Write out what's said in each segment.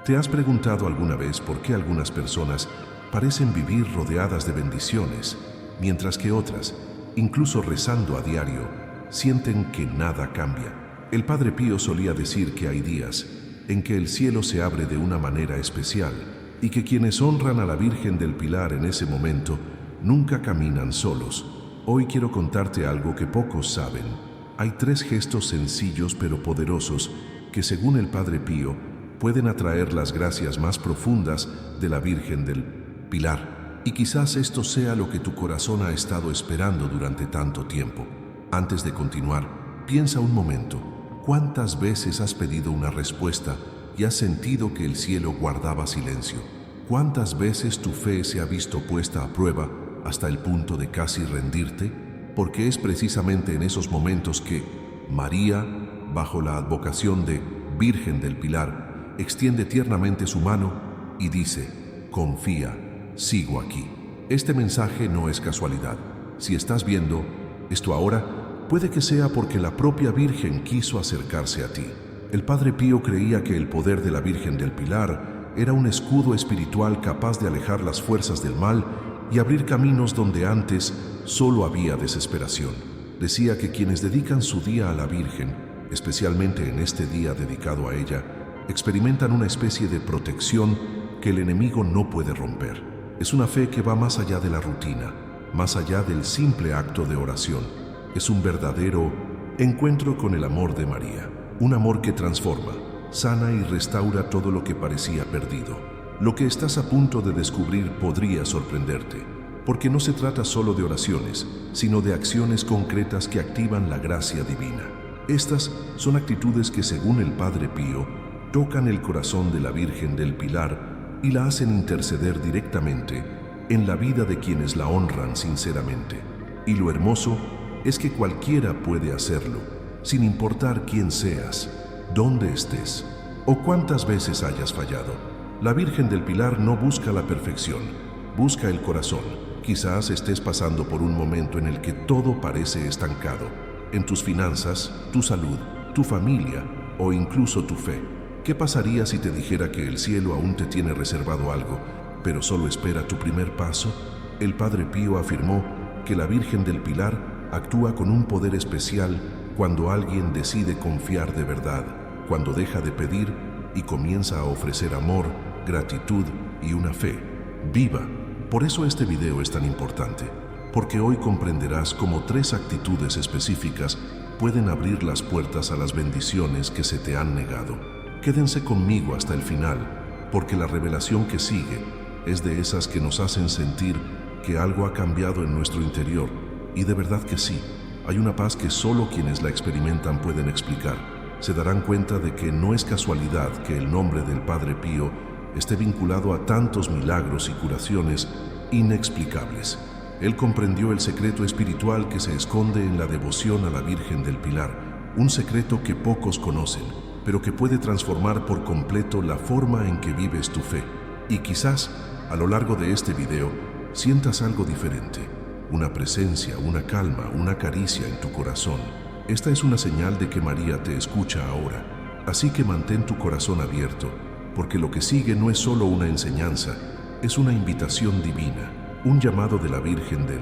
¿Te has preguntado alguna vez por qué algunas personas parecen vivir rodeadas de bendiciones, mientras que otras, incluso rezando a diario, sienten que nada cambia? El Padre Pío solía decir que hay días en que el cielo se abre de una manera especial y que quienes honran a la Virgen del Pilar en ese momento nunca caminan solos. Hoy quiero contarte algo que pocos saben. Hay 3 gestos sencillos pero poderosos que, según el Padre Pío, pueden atraer las gracias más profundas de la Virgen del Pilar. Y quizás esto sea lo que tu corazón ha estado esperando durante tanto tiempo. Antes de continuar, piensa un momento. ¿Cuántas veces has pedido una respuesta y has sentido que el cielo guardaba silencio? ¿Cuántas veces tu fe se ha visto puesta a prueba hasta el punto de casi rendirte? Porque es precisamente en esos momentos que María, bajo la advocación de Virgen del Pilar, extiende tiernamente su mano y dice: confía, sigo aquí. Este mensaje no es casualidad. Si estás viendo esto ahora, puede que sea porque la propia Virgen quiso acercarse a ti. El Padre Pío creía que el poder de la Virgen del Pilar era un escudo espiritual capaz de alejar las fuerzas del mal y abrir caminos donde antes solo había desesperación. Decía que quienes dedican su día a la Virgen, especialmente en este día dedicado a ella, experimentan una especie de protección que el enemigo no puede romper. Es una fe que va más allá de la rutina, más allá del simple acto de oración. Es un verdadero encuentro con el amor de María, un amor que transforma, sana y restaura todo lo que parecía perdido. Lo que estás a punto de descubrir podría sorprenderte, porque no se trata solo de oraciones, sino de acciones concretas que activan la gracia divina. Estas son actitudes que, según el Padre Pío, tocan el corazón de la Virgen del Pilar y la hacen interceder directamente en la vida de quienes la honran sinceramente. Y lo hermoso es que cualquiera puede hacerlo, sin importar quién seas, dónde estés o cuántas veces hayas fallado. La Virgen del Pilar no busca la perfección, busca el corazón. Quizás estés pasando por un momento en el que todo parece estancado, en tus finanzas, tu salud, tu familia o incluso tu fe. ¿Qué pasaría si te dijera que el cielo aún te tiene reservado algo, pero solo espera tu primer paso? El Padre Pío afirmó que la Virgen del Pilar actúa con un poder especial cuando alguien decide confiar de verdad, cuando deja de pedir y comienza a ofrecer amor, gratitud y una fe viva. Por eso este video es tan importante, porque hoy comprenderás cómo 3 actitudes específicas pueden abrir las puertas a las bendiciones que se te han negado. Quédense conmigo hasta el final, porque la revelación que sigue es de esas que nos hacen sentir que algo ha cambiado en nuestro interior, y de verdad que sí. Hay una paz que solo quienes la experimentan pueden explicar. Se darán cuenta de que no es casualidad que el nombre del Padre Pío esté vinculado a tantos milagros y curaciones inexplicables. Él comprendió el secreto espiritual que se esconde en la devoción a la Virgen del Pilar, un secreto que pocos conocen, pero que puede transformar por completo la forma en que vives tu fe. Y quizás, a lo largo de este video, sientas algo diferente, una presencia, una calma, una caricia en tu corazón. Esta es una señal de que María te escucha ahora. Así que mantén tu corazón abierto, porque lo que sigue no es solo una enseñanza, es una invitación divina, un llamado de la Virgen del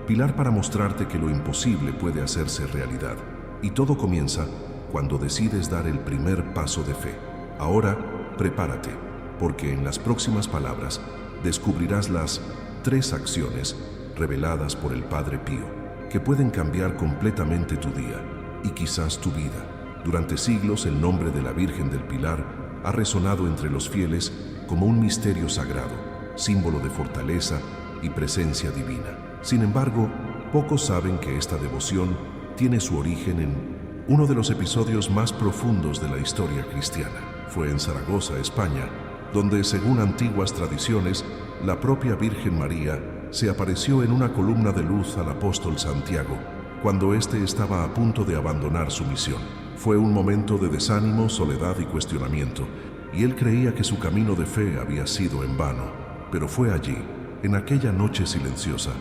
Pilar para mostrarte que lo imposible puede hacerse realidad. Y todo comienza cuando decides dar el primer paso de fe. Ahora, prepárate, porque en las próximas palabras descubrirás las 3 acciones reveladas por el Padre Pío, que pueden cambiar completamente tu día y quizás tu vida. Durante siglos el nombre de la Virgen del Pilar ha resonado entre los fieles como un misterio sagrado, símbolo de fortaleza y presencia divina. Sin embargo, pocos saben que esta devoción tiene su origen en uno de los episodios más profundos de la historia cristiana. Fue en Zaragoza, España, donde, según antiguas tradiciones, la propia Virgen María se apareció en una columna de luz al apóstol Santiago, cuando éste estaba a punto de abandonar su misión. Fue un momento de desánimo, soledad y cuestionamiento, y él creía que su camino de fe había sido en vano. Pero fue allí, en aquella noche silenciosa,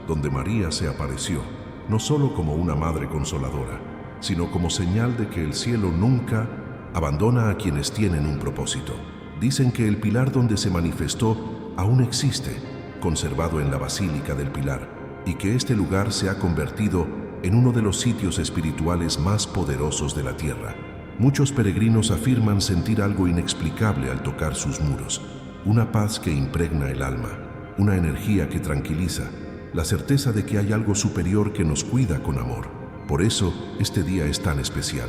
donde María se apareció, no solo como una madre consoladora, sino como señal de que el cielo nunca abandona a quienes tienen un propósito. Dicen que el pilar donde se manifestó aún existe, conservado en la Basílica del Pilar, y que este lugar se ha convertido en uno de los sitios espirituales más poderosos de la tierra. Muchos peregrinos afirman sentir algo inexplicable al tocar sus muros, una paz que impregna el alma, una energía que tranquiliza, la certeza de que hay algo superior que nos cuida con amor. Por eso, este día es tan especial.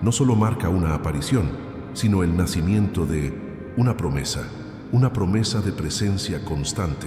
No solo marca una aparición, sino el nacimiento de una promesa de presencia constante,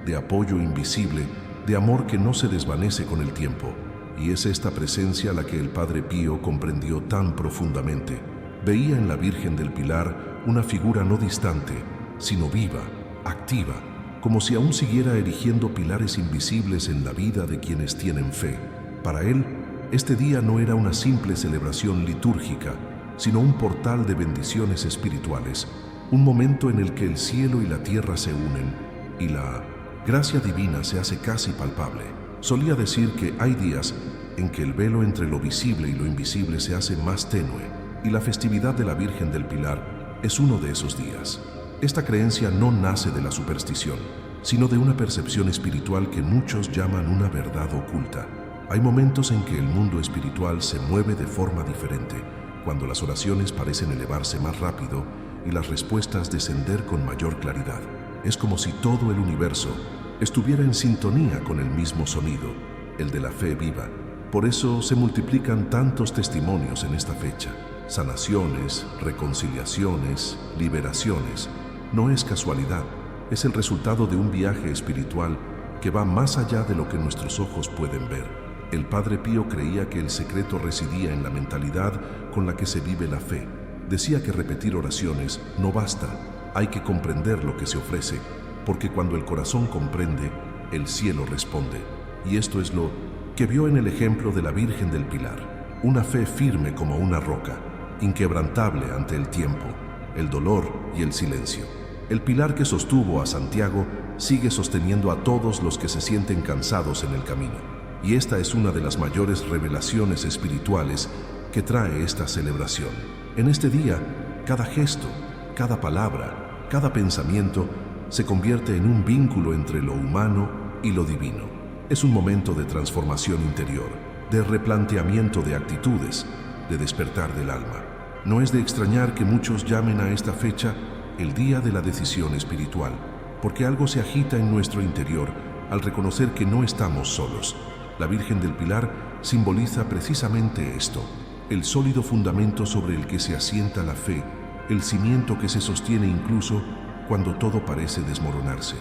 de apoyo invisible, de amor que no se desvanece con el tiempo. Y es esta presencia la que el Padre Pío comprendió tan profundamente. Veía en la Virgen del Pilar una figura no distante, sino viva, activa, como si aún siguiera erigiendo pilares invisibles en la vida de quienes tienen fe. Para él, este día no era una simple celebración litúrgica, sino un portal de bendiciones espirituales, un momento en el que el cielo y la tierra se unen y la gracia divina se hace casi palpable. Solía decir que hay días en que el velo entre lo visible y lo invisible se hace más tenue, y la festividad de la Virgen del Pilar es uno de esos días. Esta creencia no nace de la superstición, sino de una percepción espiritual que muchos llaman una verdad oculta. Hay momentos en que el mundo espiritual se mueve de forma diferente, cuando las oraciones parecen elevarse más rápido y las respuestas descender con mayor claridad. Es como si todo el universo estuviera en sintonía con el mismo sonido, el de la fe viva. Por eso se multiplican tantos testimonios en esta fecha. Sanaciones, reconciliaciones, liberaciones. No es casualidad, es el resultado de un viaje espiritual que va más allá de lo que nuestros ojos pueden ver. El Padre Pío creía que el secreto residía en la mentalidad con la que se vive la fe. Decía que repetir oraciones no basta, hay que comprender lo que se ofrece, porque cuando el corazón comprende, el cielo responde. Y esto es lo que vio en el ejemplo de la Virgen del Pilar, una fe firme como una roca, inquebrantable ante el tiempo, el dolor y el silencio. El pilar que sostuvo a Santiago sigue sosteniendo a todos los que se sienten cansados en el camino. Y esta es una de las mayores revelaciones espirituales que trae esta celebración. En este día, cada gesto, cada palabra, cada pensamiento se convierte en un vínculo entre lo humano y lo divino. Es un momento de transformación interior, de replanteamiento de actitudes, de despertar del alma. No es de extrañar que muchos llamen a esta fecha el día de la decisión espiritual, porque algo se agita en nuestro interior al reconocer que no estamos solos. La Virgen del Pilar simboliza precisamente esto, el sólido fundamento sobre el que se asienta la fe, el cimiento que se sostiene incluso cuando todo parece desmoronarse.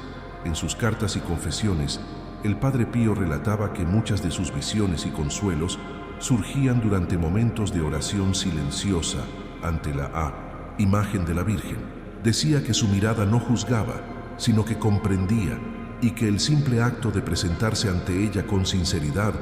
En sus cartas y confesiones, el Padre Pío relataba que muchas de sus visiones y consuelos surgían durante momentos de oración silenciosa ante la imagen de la Virgen. Decía que su mirada no juzgaba, sino que comprendía, y que el simple acto de presentarse ante ella con sinceridad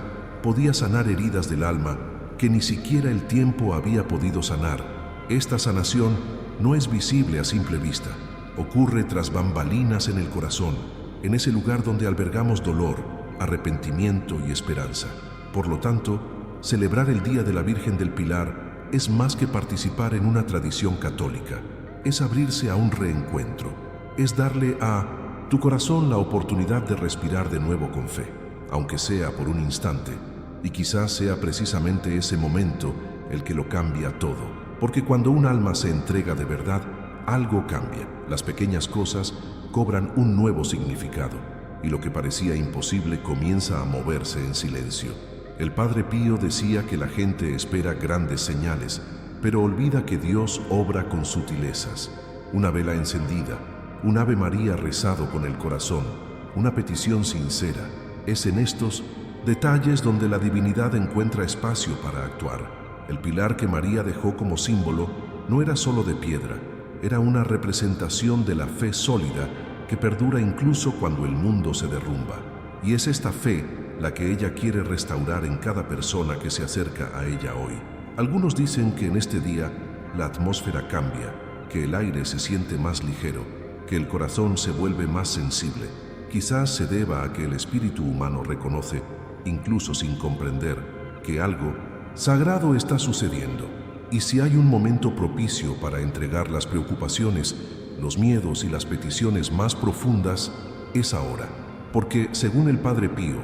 podía sanar heridas del alma que ni siquiera el tiempo había podido sanar. Esta sanación no es visible a simple vista, ocurre tras bambalinas en el corazón, en ese lugar donde albergamos dolor, arrepentimiento y esperanza. Por lo tanto, celebrar el Día de la Virgen del Pilar es más que participar en una tradición católica. Es abrirse a un reencuentro, es darle a tu corazón la oportunidad de respirar de nuevo con fe, aunque sea por un instante, y quizás sea precisamente ese momento el que lo cambia todo, porque cuando un alma se entrega de verdad, algo cambia, las pequeñas cosas cobran un nuevo significado, y lo que parecía imposible comienza a moverse en silencio. El Padre Pío decía que la gente espera grandes señales, pero olvida que Dios obra con sutilezas. Una vela encendida, un Ave María rezado con el corazón, una petición sincera. Es en estos detalles donde la divinidad encuentra espacio para actuar. El pilar que María dejó como símbolo no era solo de piedra, era una representación de la fe sólida que perdura incluso cuando el mundo se derrumba. Y es esta fe la que ella quiere restaurar en cada persona que se acerca a ella hoy. Algunos dicen que en este día la atmósfera cambia, que el aire se siente más ligero, que el corazón se vuelve más sensible. Quizás se deba a que el espíritu humano reconoce, incluso sin comprender, que algo sagrado está sucediendo. Y si hay un momento propicio para entregar las preocupaciones, los miedos y las peticiones más profundas, es ahora. Porque, según el Padre Pío,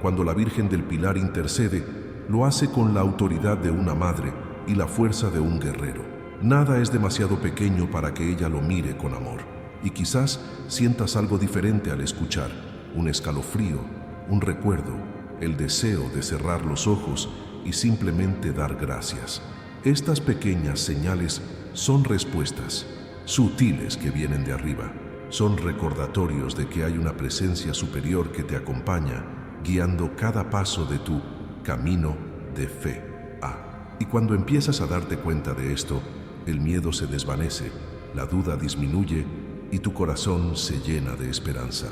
cuando la Virgen del Pilar intercede, lo hace con la autoridad de una madre y la fuerza de un guerrero. Nada es demasiado pequeño para que ella lo mire con amor. Y quizás sientas algo diferente al escuchar, un escalofrío, un recuerdo, el deseo de cerrar los ojos y simplemente dar gracias. Estas pequeñas señales son respuestas sutiles que vienen de arriba. Son recordatorios de que hay una presencia superior que te acompaña, guiando cada paso de tu camino de fe. Y cuando empiezas a darte cuenta de esto, el miedo se desvanece, la duda disminuye y tu corazón se llena de esperanza.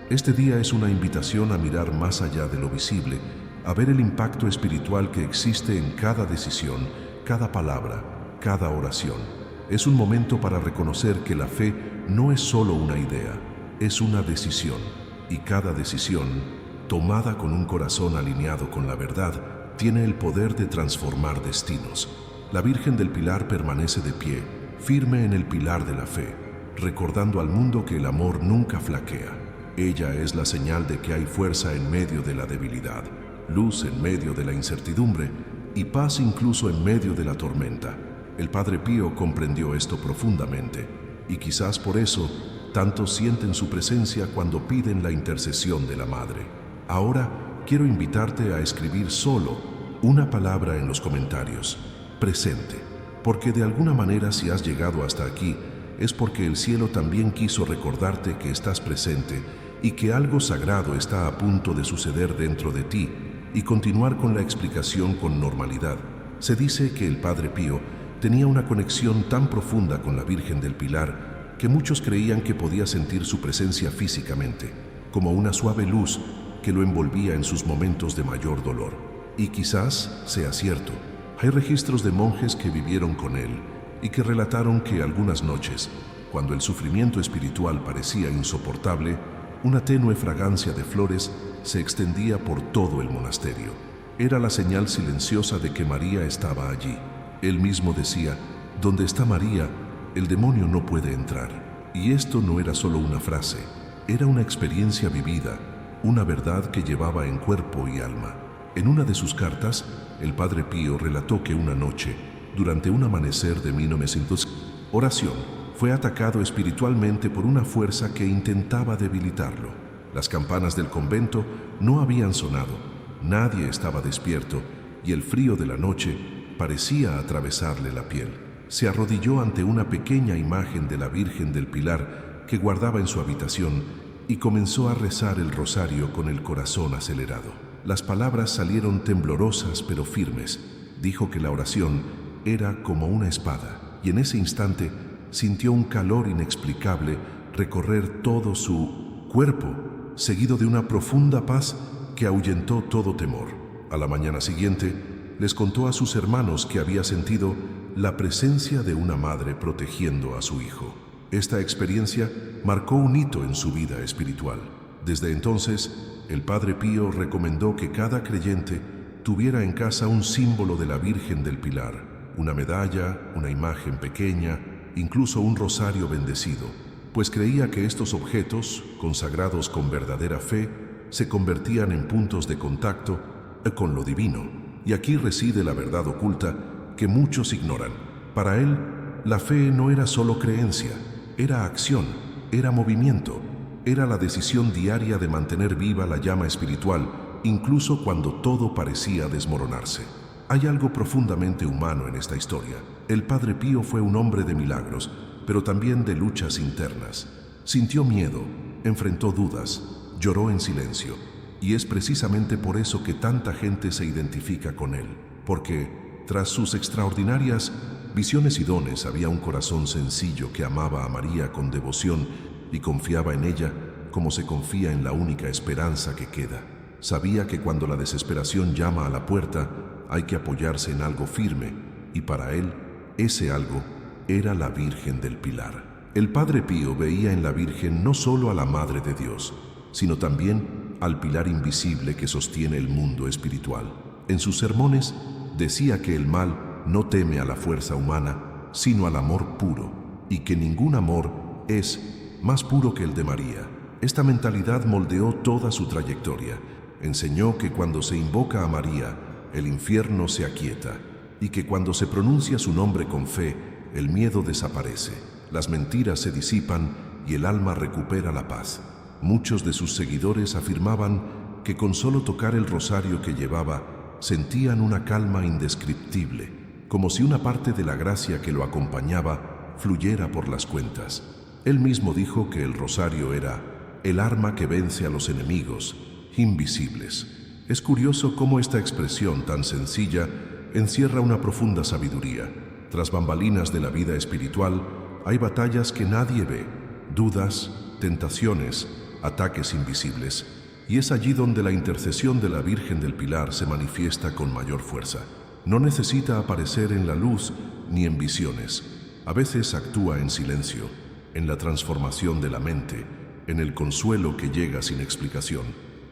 Este día es una invitación a mirar más allá de lo visible, a ver el impacto espiritual que existe en cada decisión, cada palabra, cada oración. Es un momento para reconocer que la fe no es solo una idea, es una decisión. Y cada decisión, tomada con un corazón alineado con la verdad, tiene el poder de transformar destinos. La Virgen del Pilar permanece de pie, firme en el pilar de la fe, recordando al mundo que el amor nunca flaquea. Ella es la señal de que hay fuerza en medio de la debilidad, luz en medio de la incertidumbre y paz incluso en medio de la tormenta. El Padre Pío comprendió esto profundamente y quizás por eso tantos sienten su presencia cuando piden la intercesión de la Madre. Ahora quiero invitarte a escribir solo una palabra en los comentarios: presente, porque de alguna manera si has llegado hasta aquí es porque el cielo también quiso recordarte que estás presente y que algo sagrado está a punto de suceder dentro de ti, y continuar con la explicación con normalidad. Se dice que el Padre Pío tenía una conexión tan profunda con la Virgen del Pilar que muchos creían que podía sentir su presencia físicamente, como una suave luz que lo envolvía en sus momentos de mayor dolor. Y quizás sea cierto. Hay registros de monjes que vivieron con él y que relataron que algunas noches, cuando el sufrimiento espiritual parecía insoportable, una tenue fragancia de flores se extendía por todo el monasterio. Era la señal silenciosa de que María estaba allí. Él mismo decía: donde está María, el demonio no puede entrar. Y esto no era solo una frase, era una experiencia vivida, una verdad que llevaba en cuerpo y alma. En una de sus cartas, el Padre Pío relató que una noche, durante un amanecer de 1900, oración, fue atacado espiritualmente por una fuerza que intentaba debilitarlo. Las campanas del convento no habían sonado, nadie estaba despierto y el frío de la noche parecía atravesarle la piel. Se arrodilló ante una pequeña imagen de la Virgen del Pilar que guardaba en su habitación y comenzó a rezar el rosario con el corazón acelerado. Las palabras salieron temblorosas pero firmes. Dijo que la oración era como una espada y en ese instante sintió un calor inexplicable recorrer todo su cuerpo, seguido de una profunda paz que ahuyentó todo temor. A la mañana siguiente, les contó a sus hermanos que había sentido la presencia de una madre protegiendo a su hijo. Esta experiencia marcó un hito en su vida espiritual. Desde entonces, el Padre Pío recomendó que cada creyente tuviera en casa un símbolo de la Virgen del Pilar, una medalla, una imagen pequeña, incluso un rosario bendecido, pues creía que estos objetos, consagrados con verdadera fe, se convertían en puntos de contacto con lo divino. Y aquí reside la verdad oculta que muchos ignoran. Para él, la fe no era solo creencia, era acción, era movimiento, era la decisión diaria de mantener viva la llama espiritual, incluso cuando todo parecía desmoronarse. Hay algo profundamente humano en esta historia. El Padre Pío fue un hombre de milagros, pero también de luchas internas. Sintió miedo, enfrentó dudas, lloró en silencio. Y es precisamente por eso que tanta gente se identifica con él. Porque, tras sus extraordinarias visiones y dones, había un corazón sencillo que amaba a María con devoción y confiaba en ella como se confía en la única esperanza que queda. Sabía que cuando la desesperación llama a la puerta, hay que apoyarse en algo firme, y para él, ese algo era la Virgen del Pilar. El Padre Pío veía en la Virgen no solo a la Madre de Dios, sino también al pilar invisible que sostiene el mundo espiritual. En sus sermones decía que el mal no teme a la fuerza humana, sino al amor puro, y que ningún amor es más puro que el de María. Esta mentalidad moldeó toda su trayectoria. Enseñó que cuando se invoca a María, el infierno se aquieta, y que cuando se pronuncia su nombre con fe, el miedo desaparece, las mentiras se disipan y el alma recupera la paz. Muchos de sus seguidores afirmaban que con solo tocar el rosario que llevaba, sentían una calma indescriptible, como si una parte de la gracia que lo acompañaba fluyera por las cuentas. Él mismo dijo que el rosario era el arma que vence a los enemigos invisibles. Es curioso cómo esta expresión tan sencilla encierra una profunda sabiduría. Tras bambalinas de la vida espiritual, hay batallas que nadie ve, dudas, tentaciones, ataques invisibles, y es allí donde la intercesión de la Virgen del Pilar se manifiesta con mayor fuerza. No necesita aparecer en la luz ni en visiones. A veces actúa en silencio, en la transformación de la mente, en el consuelo que llega sin explicación.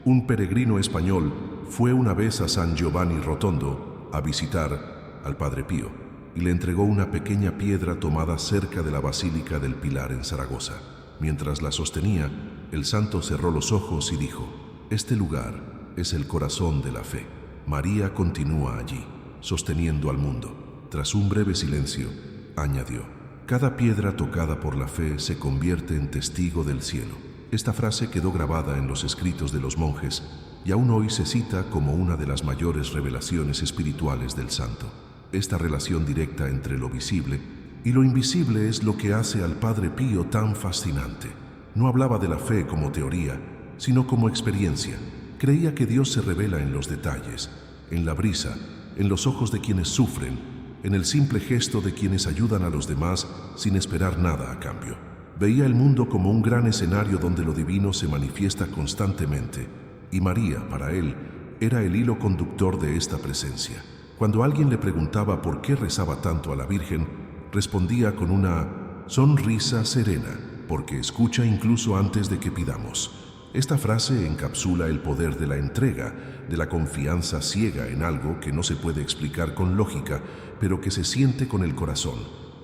Un peregrino español fue una vez a San Giovanni Rotondo a visitar al Padre Pío y le entregó una pequeña piedra tomada cerca de la Basílica del Pilar en Zaragoza. Mientras la sostenía, el santo cerró los ojos y dijo: «Este lugar es el corazón de la fe». María continúa allí, sosteniendo al mundo. Tras un breve silencio, añadió: «Cada piedra tocada por la fe se convierte en testigo del cielo». Esta frase quedó grabada en los escritos de los monjes y aún hoy se cita como una de las mayores revelaciones espirituales del santo. Esta relación directa entre lo visible y lo invisible es lo que hace al Padre Pío tan fascinante. No hablaba de la fe como teoría, sino como experiencia. Creía que Dios se revela en los detalles, en la brisa, en los ojos de quienes sufren, en el simple gesto de quienes ayudan a los demás sin esperar nada a cambio. Veía el mundo como un gran escenario donde lo divino se manifiesta constantemente, y María, para él, era el hilo conductor de esta presencia. Cuando alguien le preguntaba por qué rezaba tanto a la Virgen, respondía con una sonrisa serena, porque escucha incluso antes de que pidamos. Esta frase encapsula el poder de la entrega, de la confianza ciega en algo que no se puede explicar con lógica, pero que se siente con el corazón.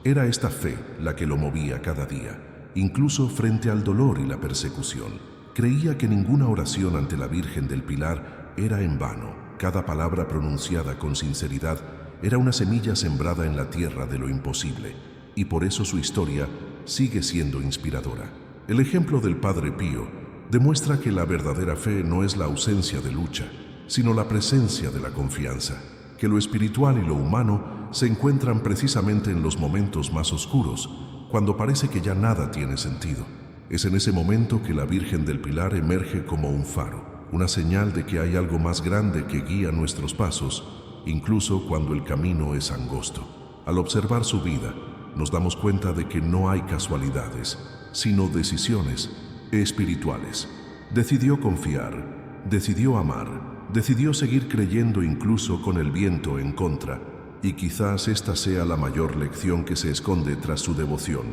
Era esta fe la que lo movía cada día, incluso frente al dolor y la persecución. Creía que ninguna oración ante la Virgen del Pilar era en vano. Cada palabra pronunciada con sinceridad era una semilla sembrada en la tierra de lo imposible, y por eso su historia sigue siendo inspiradora. El ejemplo del Padre Pío demuestra que la verdadera fe no es la ausencia de lucha, sino la presencia de la confianza, que lo espiritual y lo humano se encuentran precisamente en los momentos más oscuros, cuando parece que ya nada tiene sentido. Es en ese momento que la Virgen del Pilar emerge como un faro, una señal de que hay algo más grande que guía nuestros pasos, incluso cuando el camino es angosto. Al observar su vida, nos damos cuenta de que no hay casualidades, sino decisiones espirituales. Decidió confiar, decidió amar, decidió seguir creyendo incluso con el viento en contra, y quizás esta sea la mayor lección que se esconde tras su devoción.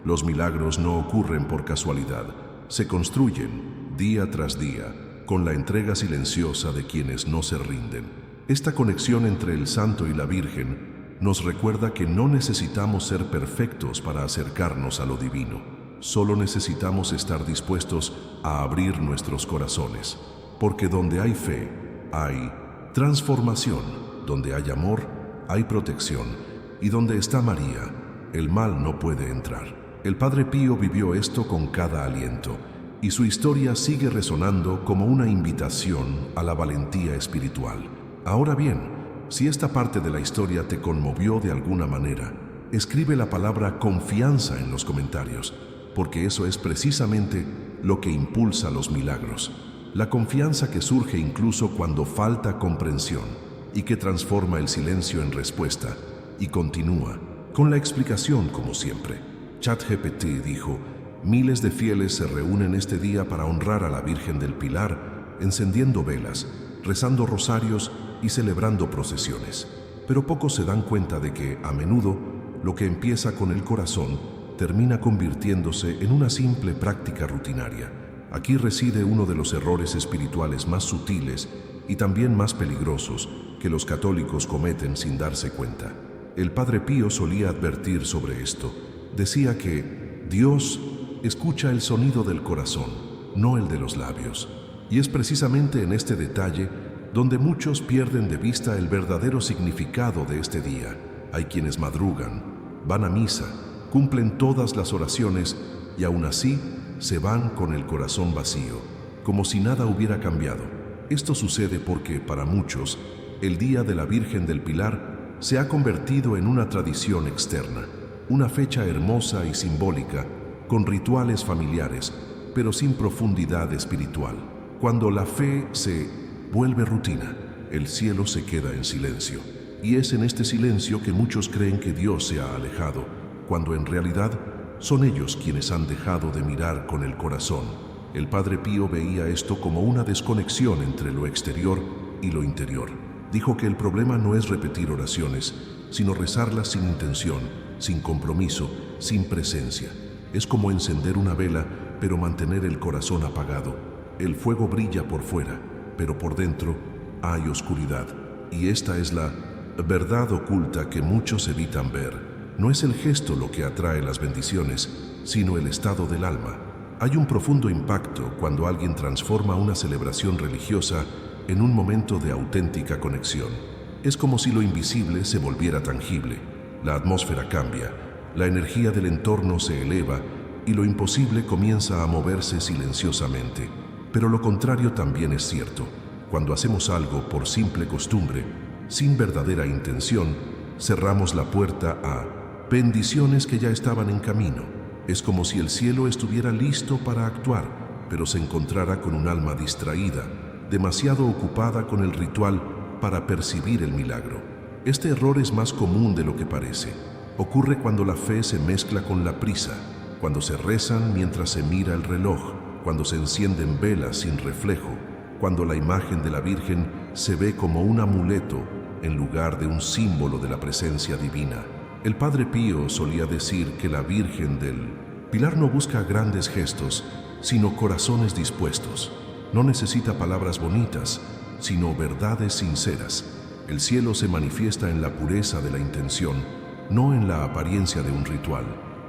Los milagros no ocurren por casualidad, se construyen día tras día, con la entrega silenciosa de quienes no se rinden. Esta conexión entre el santo y la Virgen nos recuerda que no necesitamos ser perfectos para acercarnos a lo divino. Solo necesitamos estar dispuestos a abrir nuestros corazones, porque donde hay fe, hay transformación, donde hay amor, hay protección, y donde está María, el mal no puede entrar. El Padre Pío vivió esto con cada aliento, y su historia sigue resonando como una invitación a la valentía espiritual. Ahora bien, si esta parte de la historia te conmovió de alguna manera, escribe la palabra confianza en los comentarios, porque eso es precisamente lo que impulsa los milagros. La confianza que surge incluso cuando falta comprensión y que transforma el silencio en respuesta y continúa con la explicación como siempre. ChatGPT dijo: miles de fieles se reúnen este día para honrar a la Virgen del Pilar, encendiendo velas, rezando rosarios y celebrando procesiones. Pero pocos se dan cuenta de que, a menudo, lo que empieza con el corazón termina convirtiéndose en una simple práctica rutinaria. Aquí reside uno de los errores espirituales más sutiles y también más peligrosos que los católicos cometen sin darse cuenta. El Padre Pío solía advertir sobre esto. Decía que Dios escucha el sonido del corazón, no el de los labios. Y es precisamente en este detalle donde muchos pierden de vista el verdadero significado de este día. Hay quienes madrugan, van a misa, cumplen todas las oraciones y aún así se van con el corazón vacío, como si nada hubiera cambiado. Esto sucede porque, para muchos, el Día de la Virgen del Pilar se ha convertido en una tradición externa, una fecha hermosa y simbólica, con rituales familiares, pero sin profundidad espiritual. Cuando la fe se vuelve rutina, el cielo se queda en silencio. Y es en este silencio que muchos creen que Dios se ha alejado, cuando en realidad son ellos quienes han dejado de mirar con el corazón. El Padre Pío veía esto como una desconexión entre lo exterior y lo interior. Dijo que el problema no es repetir oraciones, sino rezarlas sin intención, sin compromiso, sin presencia. Es como encender una vela, pero mantener el corazón apagado. El fuego brilla por fuera, pero por dentro hay oscuridad. Y esta es la verdad oculta que muchos evitan ver. No es el gesto lo que atrae las bendiciones, sino el estado del alma. Hay un profundo impacto cuando alguien transforma una celebración religiosa en un momento de auténtica conexión. Es como si lo invisible se volviera tangible. La atmósfera cambia, la energía del entorno se eleva y lo imposible comienza a moverse silenciosamente. Pero lo contrario también es cierto. Cuando hacemos algo por simple costumbre, sin verdadera intención, cerramos la puerta a bendiciones que ya estaban en camino. Es como si el cielo estuviera listo para actuar, pero se encontrara con un alma distraída, demasiado ocupada con el ritual para percibir el milagro. Este error es más común de lo que parece. Ocurre cuando la fe se mezcla con la prisa, cuando se rezan mientras se mira el reloj, cuando se encienden velas sin reflejo, cuando la imagen de la Virgen se ve como un amuleto en lugar de un símbolo de la presencia divina. El Padre Pío solía decir que la Virgen del Pilar no busca grandes gestos, sino corazones dispuestos. No necesita palabras bonitas, sino verdades sinceras. El cielo se manifiesta en la pureza de la intención, no en la apariencia de un ritual.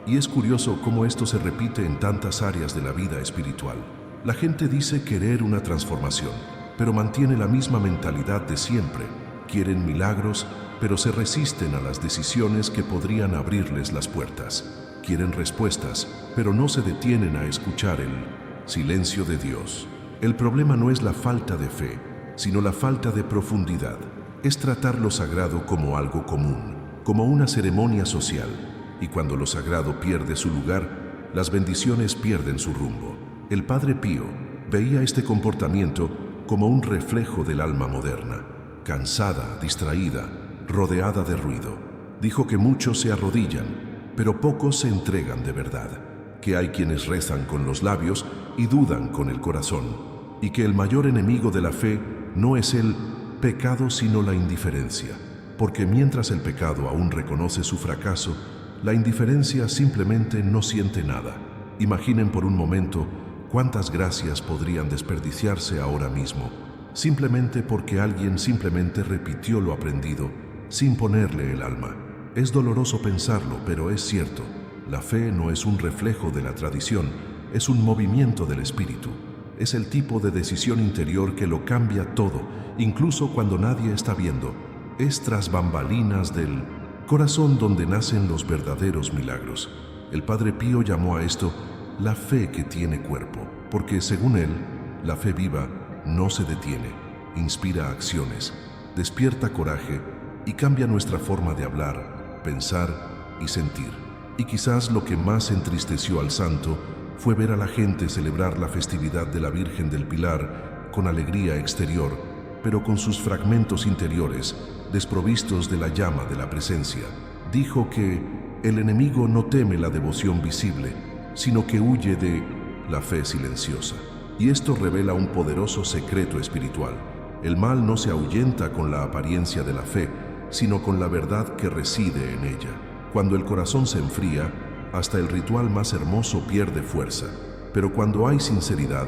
Y es curioso cómo esto se repite en tantas áreas de la vida espiritual. La gente dice querer una transformación, pero mantiene la misma mentalidad de siempre. Quieren milagros, pero se resisten a las decisiones que podrían abrirles las puertas. Quieren respuestas, pero no se detienen a escuchar el silencio de Dios. El problema no es la falta de fe, sino la falta de profundidad. Es tratar lo sagrado como algo común, como una ceremonia social. Y cuando lo sagrado pierde su lugar, las bendiciones pierden su rumbo. El Padre Pío veía este comportamiento como un reflejo del alma moderna, cansada, distraída, rodeada de ruido. Dijo que muchos se arrodillan, pero pocos se entregan de verdad, que hay quienes rezan con los labios y dudan con el corazón, y que el mayor enemigo de la fe no es el pecado sino la indiferencia, porque mientras el pecado aún reconoce su fracaso, la indiferencia simplemente no siente nada. Imaginen por un momento cuántas gracias podrían desperdiciarse ahora mismo, simplemente porque alguien simplemente repitió lo aprendido sin ponerle el alma. Es doloroso pensarlo, pero es cierto. La fe no es un reflejo de la tradición, es un movimiento del espíritu. Es el tipo de decisión interior que lo cambia todo, incluso cuando nadie está viendo. Es tras bambalinas del corazón donde nacen los verdaderos milagros. El Padre Pío llamó a esto la fe que tiene cuerpo, porque según él, la fe viva no se detiene, inspira acciones, despierta coraje y cambia nuestra forma de hablar, pensar y sentir. Y quizás lo que más entristeció al santo fue ver a la gente celebrar la festividad de la Virgen del Pilar con alegría exterior, pero con sus fragmentos interiores desprovistos de la llama de la presencia. Dijo que el enemigo no teme la devoción visible, sino que huye de la fe silenciosa. Y esto revela un poderoso secreto espiritual. El mal no se ahuyenta con la apariencia de la fe, sino con la verdad que reside en ella. Cuando el corazón se enfría, hasta el ritual más hermoso pierde fuerza. Pero cuando hay sinceridad,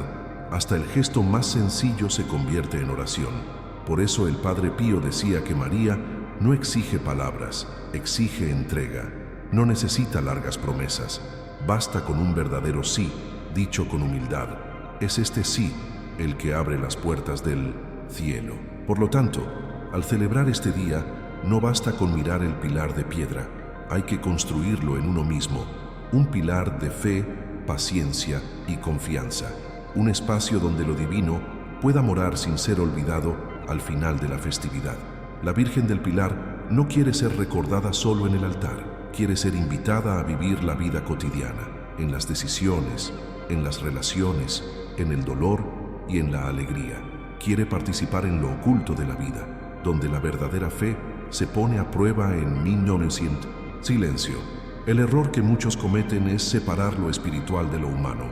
hasta el gesto más sencillo se convierte en oración. Por eso el Padre Pío decía que María no exige palabras, exige entrega. No necesita largas promesas, Basta con un verdadero sí, dicho con humildad. Es este sí el que abre las puertas del cielo. Por lo tanto, al celebrar este día, no basta con mirar el pilar de piedra, hay que construirlo en uno mismo, un pilar de fe, paciencia y confianza, un espacio donde lo divino pueda morar sin ser olvidado al final de la festividad. La Virgen del Pilar no quiere ser recordada solo en el altar, quiere ser invitada a vivir la vida cotidiana, en las decisiones, en las relaciones, en el dolor y en la alegría. Quiere participar en lo oculto de la vida, donde la verdadera fe se pone a prueba en silencio. El error que muchos cometen es separar lo espiritual de lo humano,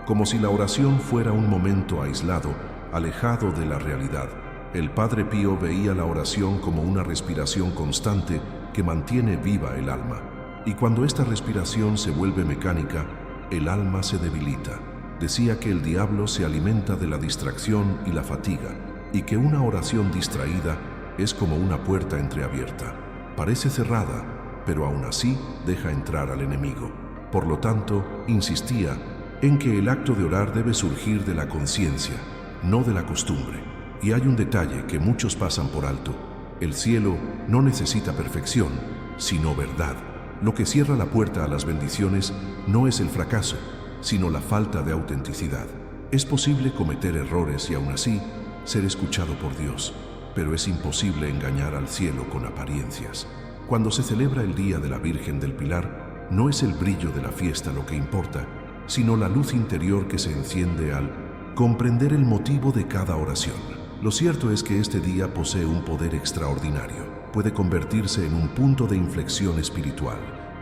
como si la oración fuera un momento aislado, alejado de la realidad. El Padre Pío veía la oración como una respiración constante que mantiene viva el alma. Y cuando esta respiración se vuelve mecánica, el alma se debilita. Decía que el diablo se alimenta de la distracción y la fatiga, y que una oración distraída es como una puerta entreabierta. Parece cerrada, pero aún así deja entrar al enemigo. Por lo tanto, insistía en que el acto de orar debe surgir de la conciencia, no de la costumbre. Y hay un detalle que muchos pasan por alto. El cielo no necesita perfección, sino verdad. Lo que cierra la puerta a las bendiciones no es el fracaso, sino la falta de autenticidad. Es posible cometer errores y aún así ser escuchado por Dios, pero es imposible engañar al cielo con apariencias. Cuando se celebra el Día de la Virgen del Pilar, no es el brillo de la fiesta lo que importa, sino la luz interior que se enciende al comprender el motivo de cada oración. Lo cierto es que este día posee un poder extraordinario. Puede convertirse en un punto de inflexión espiritual,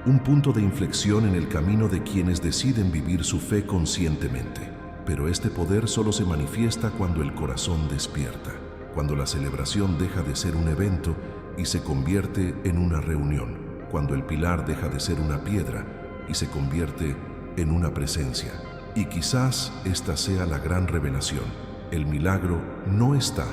un punto de inflexión en el camino de quienes deciden vivir su fe conscientemente. Pero este poder solo se manifiesta cuando el corazón despierta, cuando la celebración deja de ser un evento y se convierte en una reunión, cuando el pilar deja de ser una piedra y se convierte en una presencia. Y quizás esta sea la gran revelación. El milagro no está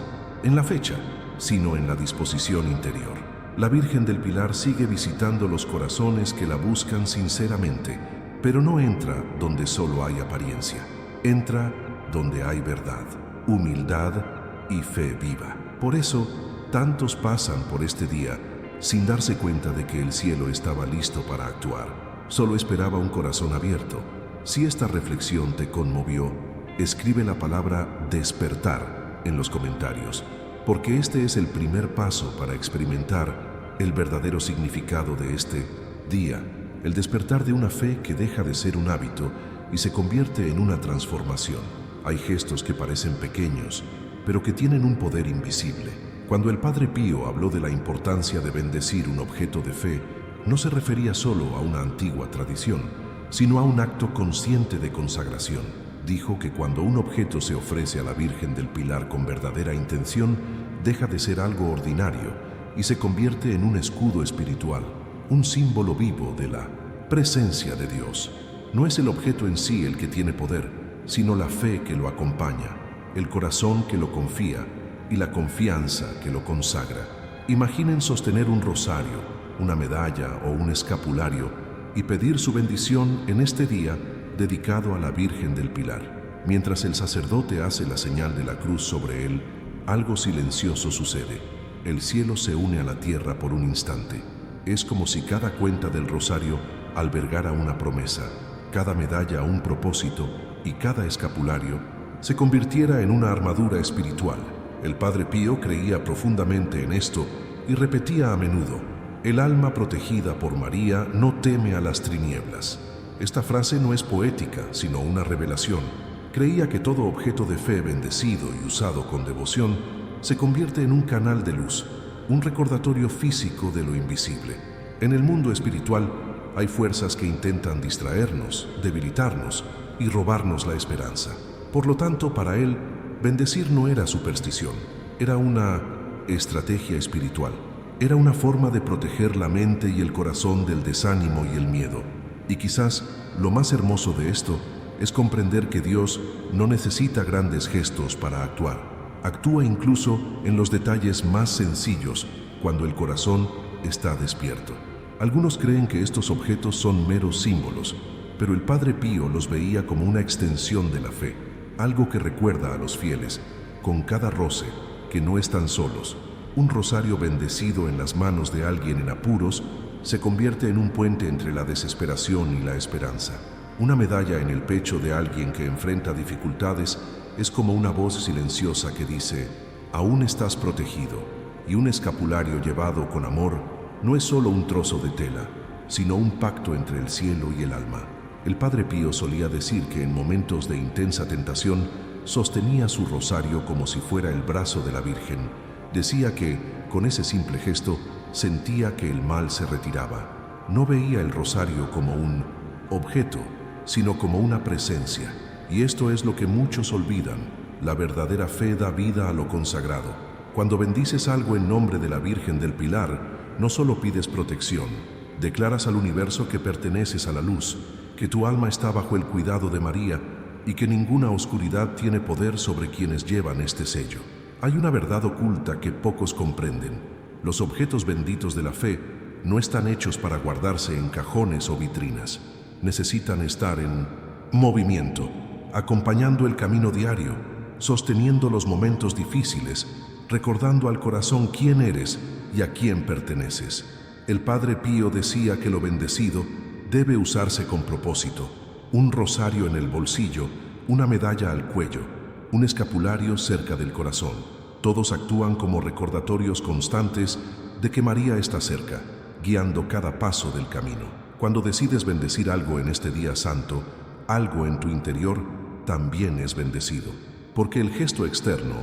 en la fecha, sino en la disposición interior. La Virgen del Pilar sigue visitando los corazones que la buscan sinceramente, pero no entra donde solo hay apariencia. Entra donde hay verdad, humildad y fe viva. Por eso, tantos pasan por este día sin darse cuenta de que el cielo estaba listo para actuar. Solo esperaba un corazón abierto. Si esta reflexión te conmovió, escribe la palabra despertar en los comentarios, porque este es el primer paso para experimentar el verdadero significado de este día, el despertar de una fe que deja de ser un hábito y se convierte en una transformación. Hay gestos que parecen pequeños, pero que tienen un poder invisible. Cuando el Padre Pío habló de la importancia de bendecir un objeto de fe, no se refería solo a una antigua tradición, sino a un acto consciente de consagración. Dijo que cuando un objeto se ofrece a la Virgen del Pilar con verdadera intención, deja de ser algo ordinario y se convierte en un escudo espiritual, un símbolo vivo de la presencia de Dios. No es el objeto en sí el que tiene poder, sino la fe que lo acompaña, el corazón que lo confía y la confianza que lo consagra. Imaginen sostener un rosario, una medalla o un escapulario y pedir su bendición en este día dedicado a la Virgen del Pilar. Mientras el sacerdote hace la señal de la cruz sobre él, algo silencioso sucede. El cielo se une a la tierra por un instante. Es como si cada cuenta del rosario albergara una promesa, cada medalla un propósito y cada escapulario se convirtiera en una armadura espiritual. El Padre Pío creía profundamente en esto y repetía a menudo: el alma protegida por María no teme a las tinieblas. Esta frase no es poética, sino una revelación. Creía que todo objeto de fe bendecido y usado con devoción se convierte en un canal de luz, un recordatorio físico de lo invisible. En el mundo espiritual hay fuerzas que intentan distraernos, debilitarnos y robarnos la esperanza. Por lo tanto, para él, bendecir no era superstición, era una estrategia espiritual. Era una forma de proteger la mente y el corazón del desánimo y el miedo. Y quizás lo más hermoso de esto es comprender que Dios no necesita grandes gestos para actuar. Actúa incluso en los detalles más sencillos cuando el corazón está despierto. Algunos creen que estos objetos son meros símbolos, pero el Padre Pío los veía como una extensión de la fe, algo que recuerda a los fieles, con cada roce, que no están solos. Un rosario bendecido en las manos de alguien en apuros se convierte en un puente entre la desesperación y la esperanza. Una medalla en el pecho de alguien que enfrenta dificultades es como una voz silenciosa que dice: aún estás protegido. Y un escapulario llevado con amor no es solo un trozo de tela, sino un pacto entre el cielo y el alma. El Padre Pío solía decir que en momentos de intensa tentación sostenía su rosario como si fuera el brazo de la Virgen. Decía que, con ese simple gesto, sentía que el mal se retiraba. No veía el rosario como un objeto, sino como una presencia. Y esto es lo que muchos olvidan. La verdadera fe da vida a lo consagrado. Cuando bendices algo en nombre de la Virgen del Pilar, no solo pides protección, declaras al universo que perteneces a la luz, que tu alma está bajo el cuidado de María y que ninguna oscuridad tiene poder sobre quienes llevan este sello. Hay una verdad oculta que pocos comprenden. Los objetos benditos de la fe no están hechos para guardarse en cajones o vitrinas. Necesitan estar en movimiento, acompañando el camino diario, sosteniendo los momentos difíciles, recordando al corazón quién eres y a quién perteneces. El Padre Pío decía que lo bendecido debe usarse con propósito. Un rosario en el bolsillo, una medalla al cuello, un escapulario cerca del corazón. Todos actúan como recordatorios constantes de que María está cerca, guiando cada paso del camino. Cuando decides bendecir algo en este día santo, algo en tu interior también es bendecido, porque el gesto externo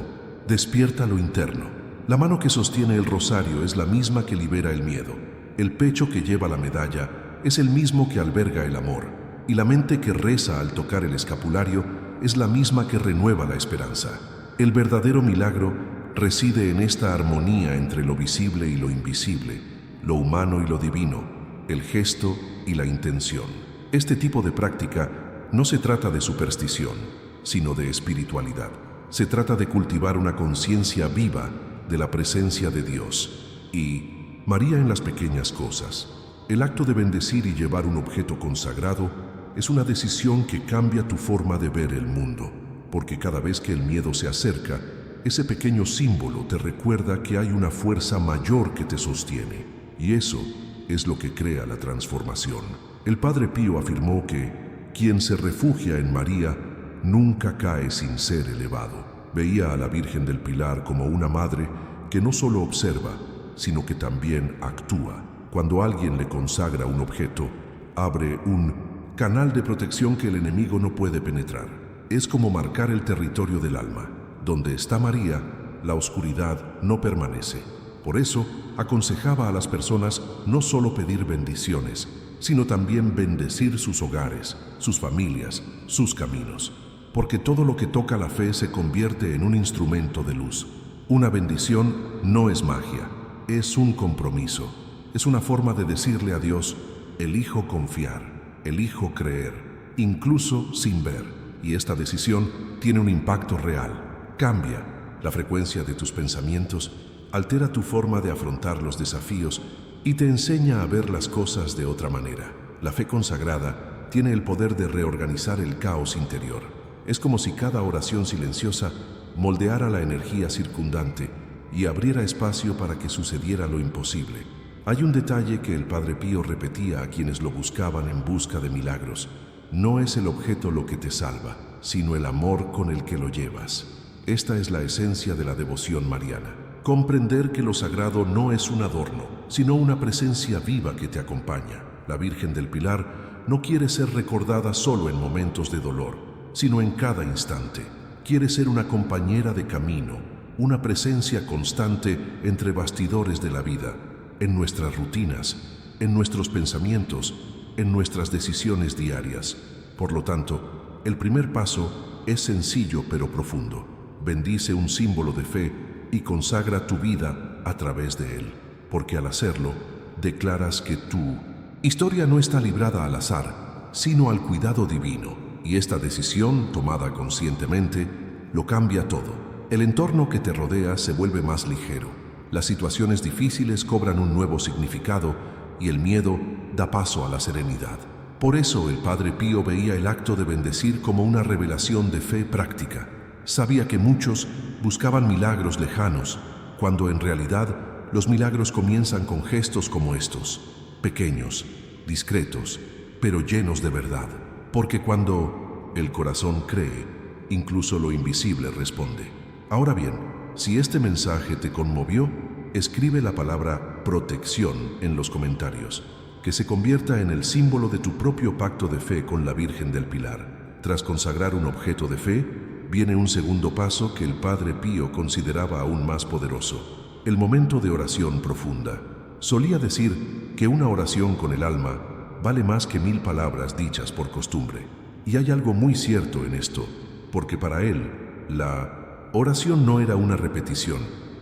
despierta lo interno. La mano que sostiene el rosario es la misma que libera el miedo. El pecho que lleva la medalla es el mismo que alberga el amor, y la mente que reza al tocar el escapulario es la misma que renueva la esperanza. El verdadero milagro reside en esta armonía entre lo visible y lo invisible, lo humano y lo divino, el gesto y la intención. Este tipo de práctica no se trata de superstición, sino de espiritualidad. Se trata de cultivar una conciencia viva de la presencia de Dios. Y María en las pequeñas cosas. El acto de bendecir y llevar un objeto consagrado es una decisión que cambia tu forma de ver el mundo, porque cada vez que el miedo se acerca, ese pequeño símbolo te recuerda que hay una fuerza mayor que te sostiene, y eso es lo que crea la transformación. El Padre Pío afirmó que quien se refugia en María nunca cae sin ser elevado. Veía a la Virgen del Pilar como una madre que no solo observa, sino que también actúa. Cuando alguien le consagra un objeto, abre un canal de protección que el enemigo no puede penetrar. Es como marcar el territorio del alma. Donde está María, la oscuridad no permanece. Por eso, aconsejaba a las personas no solo pedir bendiciones, sino también bendecir sus hogares, sus familias, sus caminos. Porque todo lo que toca la fe se convierte en un instrumento de luz. Una bendición no es magia, es un compromiso. Es una forma de decirle a Dios: elijo confiar, elijo creer, incluso sin ver. Y esta decisión tiene un impacto real. Cambia la frecuencia de tus pensamientos, altera tu forma de afrontar los desafíos y te enseña a ver las cosas de otra manera. La fe consagrada tiene el poder de reorganizar el caos interior. Es como si cada oración silenciosa moldeara la energía circundante y abriera espacio para que sucediera lo imposible. Hay un detalle que el Padre Pío repetía a quienes lo buscaban en busca de milagros. No es el objeto lo que te salva, sino el amor con el que lo llevas. Esta es la esencia de la devoción mariana. Comprender que lo sagrado no es un adorno, sino una presencia viva que te acompaña. La Virgen del Pilar no quiere ser recordada solo en momentos de dolor, sino en cada instante. Quiere ser una compañera de camino, una presencia constante entre bastidores de la vida, en nuestras rutinas, en nuestros pensamientos, en nuestras decisiones diarias. Por lo tanto, el primer paso es sencillo pero profundo. Bendice un símbolo de fe y consagra tu vida a través de él, porque al hacerlo, declaras que tu historia no está librada al azar, sino al cuidado divino, y esta decisión, tomada conscientemente, lo cambia todo. El entorno que te rodea se vuelve más ligero, las situaciones difíciles cobran un nuevo significado y el miedo da paso a la serenidad. Por eso el Padre Pío veía el acto de bendecir como una revelación de fe práctica. Sabía que muchos buscaban milagros lejanos, cuando en realidad los milagros comienzan con gestos como estos, pequeños, discretos, pero llenos de verdad. Porque cuando el corazón cree, incluso lo invisible responde. Ahora bien, si este mensaje te conmovió, escribe la palabra protección en los comentarios, que se convierta en el símbolo de tu propio pacto de fe con la Virgen del Pilar. Tras consagrar un objeto de fe, viene un segundo paso que el Padre Pío consideraba aún más poderoso: el momento de oración profunda. Solía decir que una oración con el alma vale más que 1000 palabras dichas por costumbre. Y hay algo muy cierto en esto, porque para él, la oración no era una repetición,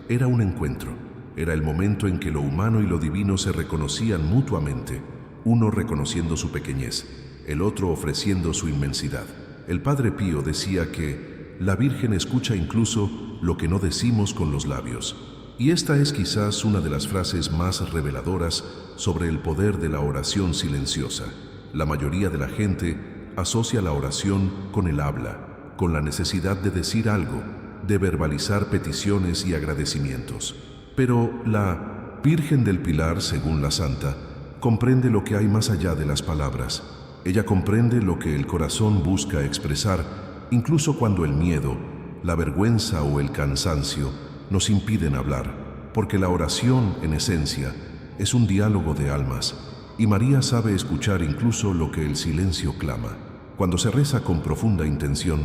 era un encuentro. Era el momento en que lo humano y lo divino se reconocían mutuamente, uno reconociendo su pequeñez, el otro ofreciendo su inmensidad. El Padre Pío decía que la Virgen escucha incluso lo que no decimos con los labios. Y esta es quizás una de las frases más reveladoras sobre el poder de la oración silenciosa. La mayoría de la gente asocia la oración con el habla, con la necesidad de decir algo, de verbalizar peticiones y agradecimientos. Pero la Virgen del Pilar, según la Santa, comprende lo que hay más allá de las palabras. Ella comprende lo que el corazón busca expresar, incluso cuando el miedo, la vergüenza o el cansancio nos impiden hablar, porque la oración, en esencia, es un diálogo de almas, y María sabe escuchar incluso lo que el silencio clama. Cuando se reza con profunda intención,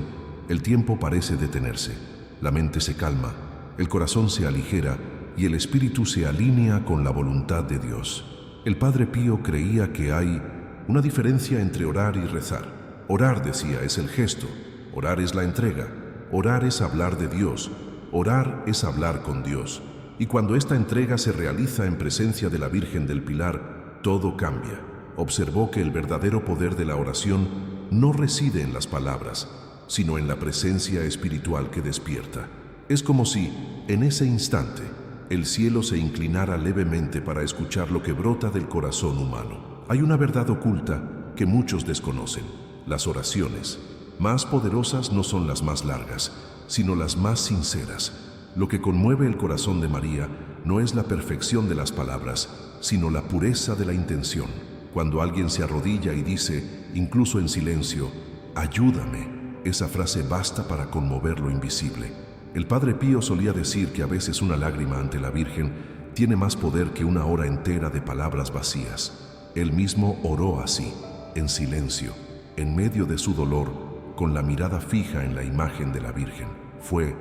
el tiempo parece detenerse, la mente se calma, el corazón se aligera y el espíritu se alinea con la voluntad de Dios. El Padre Pío creía que hay una diferencia entre orar y rezar. Orar, decía, es el gesto, orar es la entrega, orar es hablar de Dios, orar es hablar con Dios. Y cuando esta entrega se realiza en presencia de la Virgen del Pilar, todo cambia. Observó que el verdadero poder de la oración no reside en las palabras, sino en la presencia espiritual que despierta. Es como si, en ese instante, el cielo se inclinara levemente para escuchar lo que brota del corazón humano. Hay una verdad oculta que muchos desconocen. Las oraciones más poderosas no son las más largas, sino las más sinceras. Lo que conmueve el corazón de María no es la perfección de las palabras, sino la pureza de la intención. Cuando alguien se arrodilla y dice, incluso en silencio, «Ayúdame», esa frase basta para conmover lo invisible. El Padre Pío solía decir que a veces una lágrima ante la Virgen tiene más poder que una hora entera de palabras vacías. Él mismo oró así, en silencio, en medio de su dolor, con la mirada fija en la imagen de la Virgen. Fue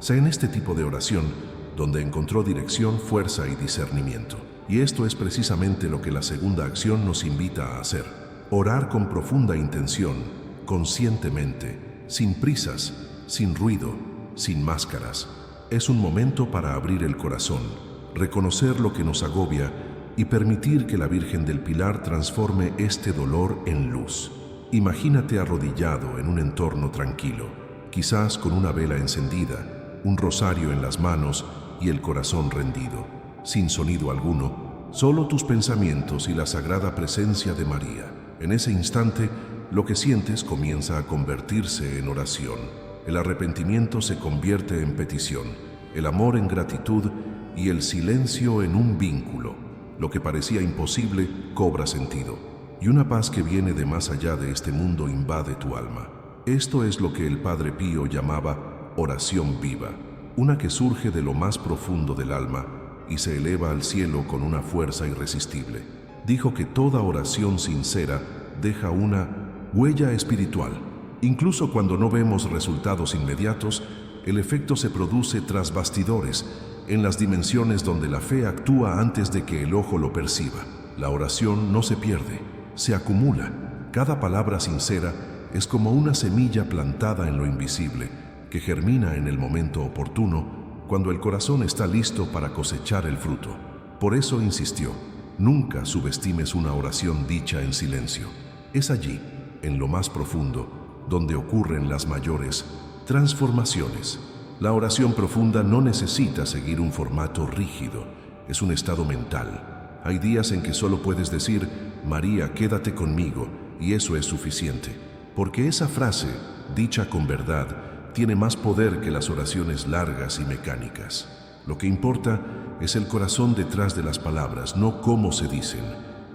en este tipo de oración donde encontró dirección, fuerza y discernimiento. Y esto es precisamente lo que la segunda acción nos invita a hacer: orar con profunda intención, conscientemente, sin prisas, sin ruido, sin máscaras. Es un momento para abrir el corazón, reconocer lo que nos agobia y permitir que la Virgen del Pilar transforme este dolor en luz. Imagínate arrodillado en un entorno tranquilo, quizás con una vela encendida, un rosario en las manos y el corazón rendido, sin sonido alguno, solo tus pensamientos y la sagrada presencia de María. En ese instante, lo que sientes comienza a convertirse en oración. El arrepentimiento se convierte en petición, el amor en gratitud y el silencio en un vínculo. Lo que parecía imposible cobra sentido, y una paz que viene de más allá de este mundo invade tu alma. Esto es lo que el Padre Pío llamaba oración viva, una que surge de lo más profundo del alma y se eleva al cielo con una fuerza irresistible. Dijo que toda oración sincera deja una huella espiritual. Incluso cuando no vemos resultados inmediatos, el efecto se produce tras bastidores, en las dimensiones donde la fe actúa antes de que el ojo lo perciba. La oración no se pierde, se acumula. Cada palabra sincera es como una semilla plantada en lo invisible, que germina en el momento oportuno, cuando el corazón está listo para cosechar el fruto. Por eso insistió, nunca subestimes una oración dicha en silencio. Es allí, en lo más profundo, donde ocurren las mayores transformaciones. La oración profunda no necesita seguir un formato rígido, es un estado mental. Hay días en que solo puedes decir, María, quédate conmigo, y eso es suficiente, porque esa frase, dicha con verdad, tiene más poder que las oraciones largas y mecánicas. Lo que importa es el corazón detrás de las palabras, no cómo se dicen.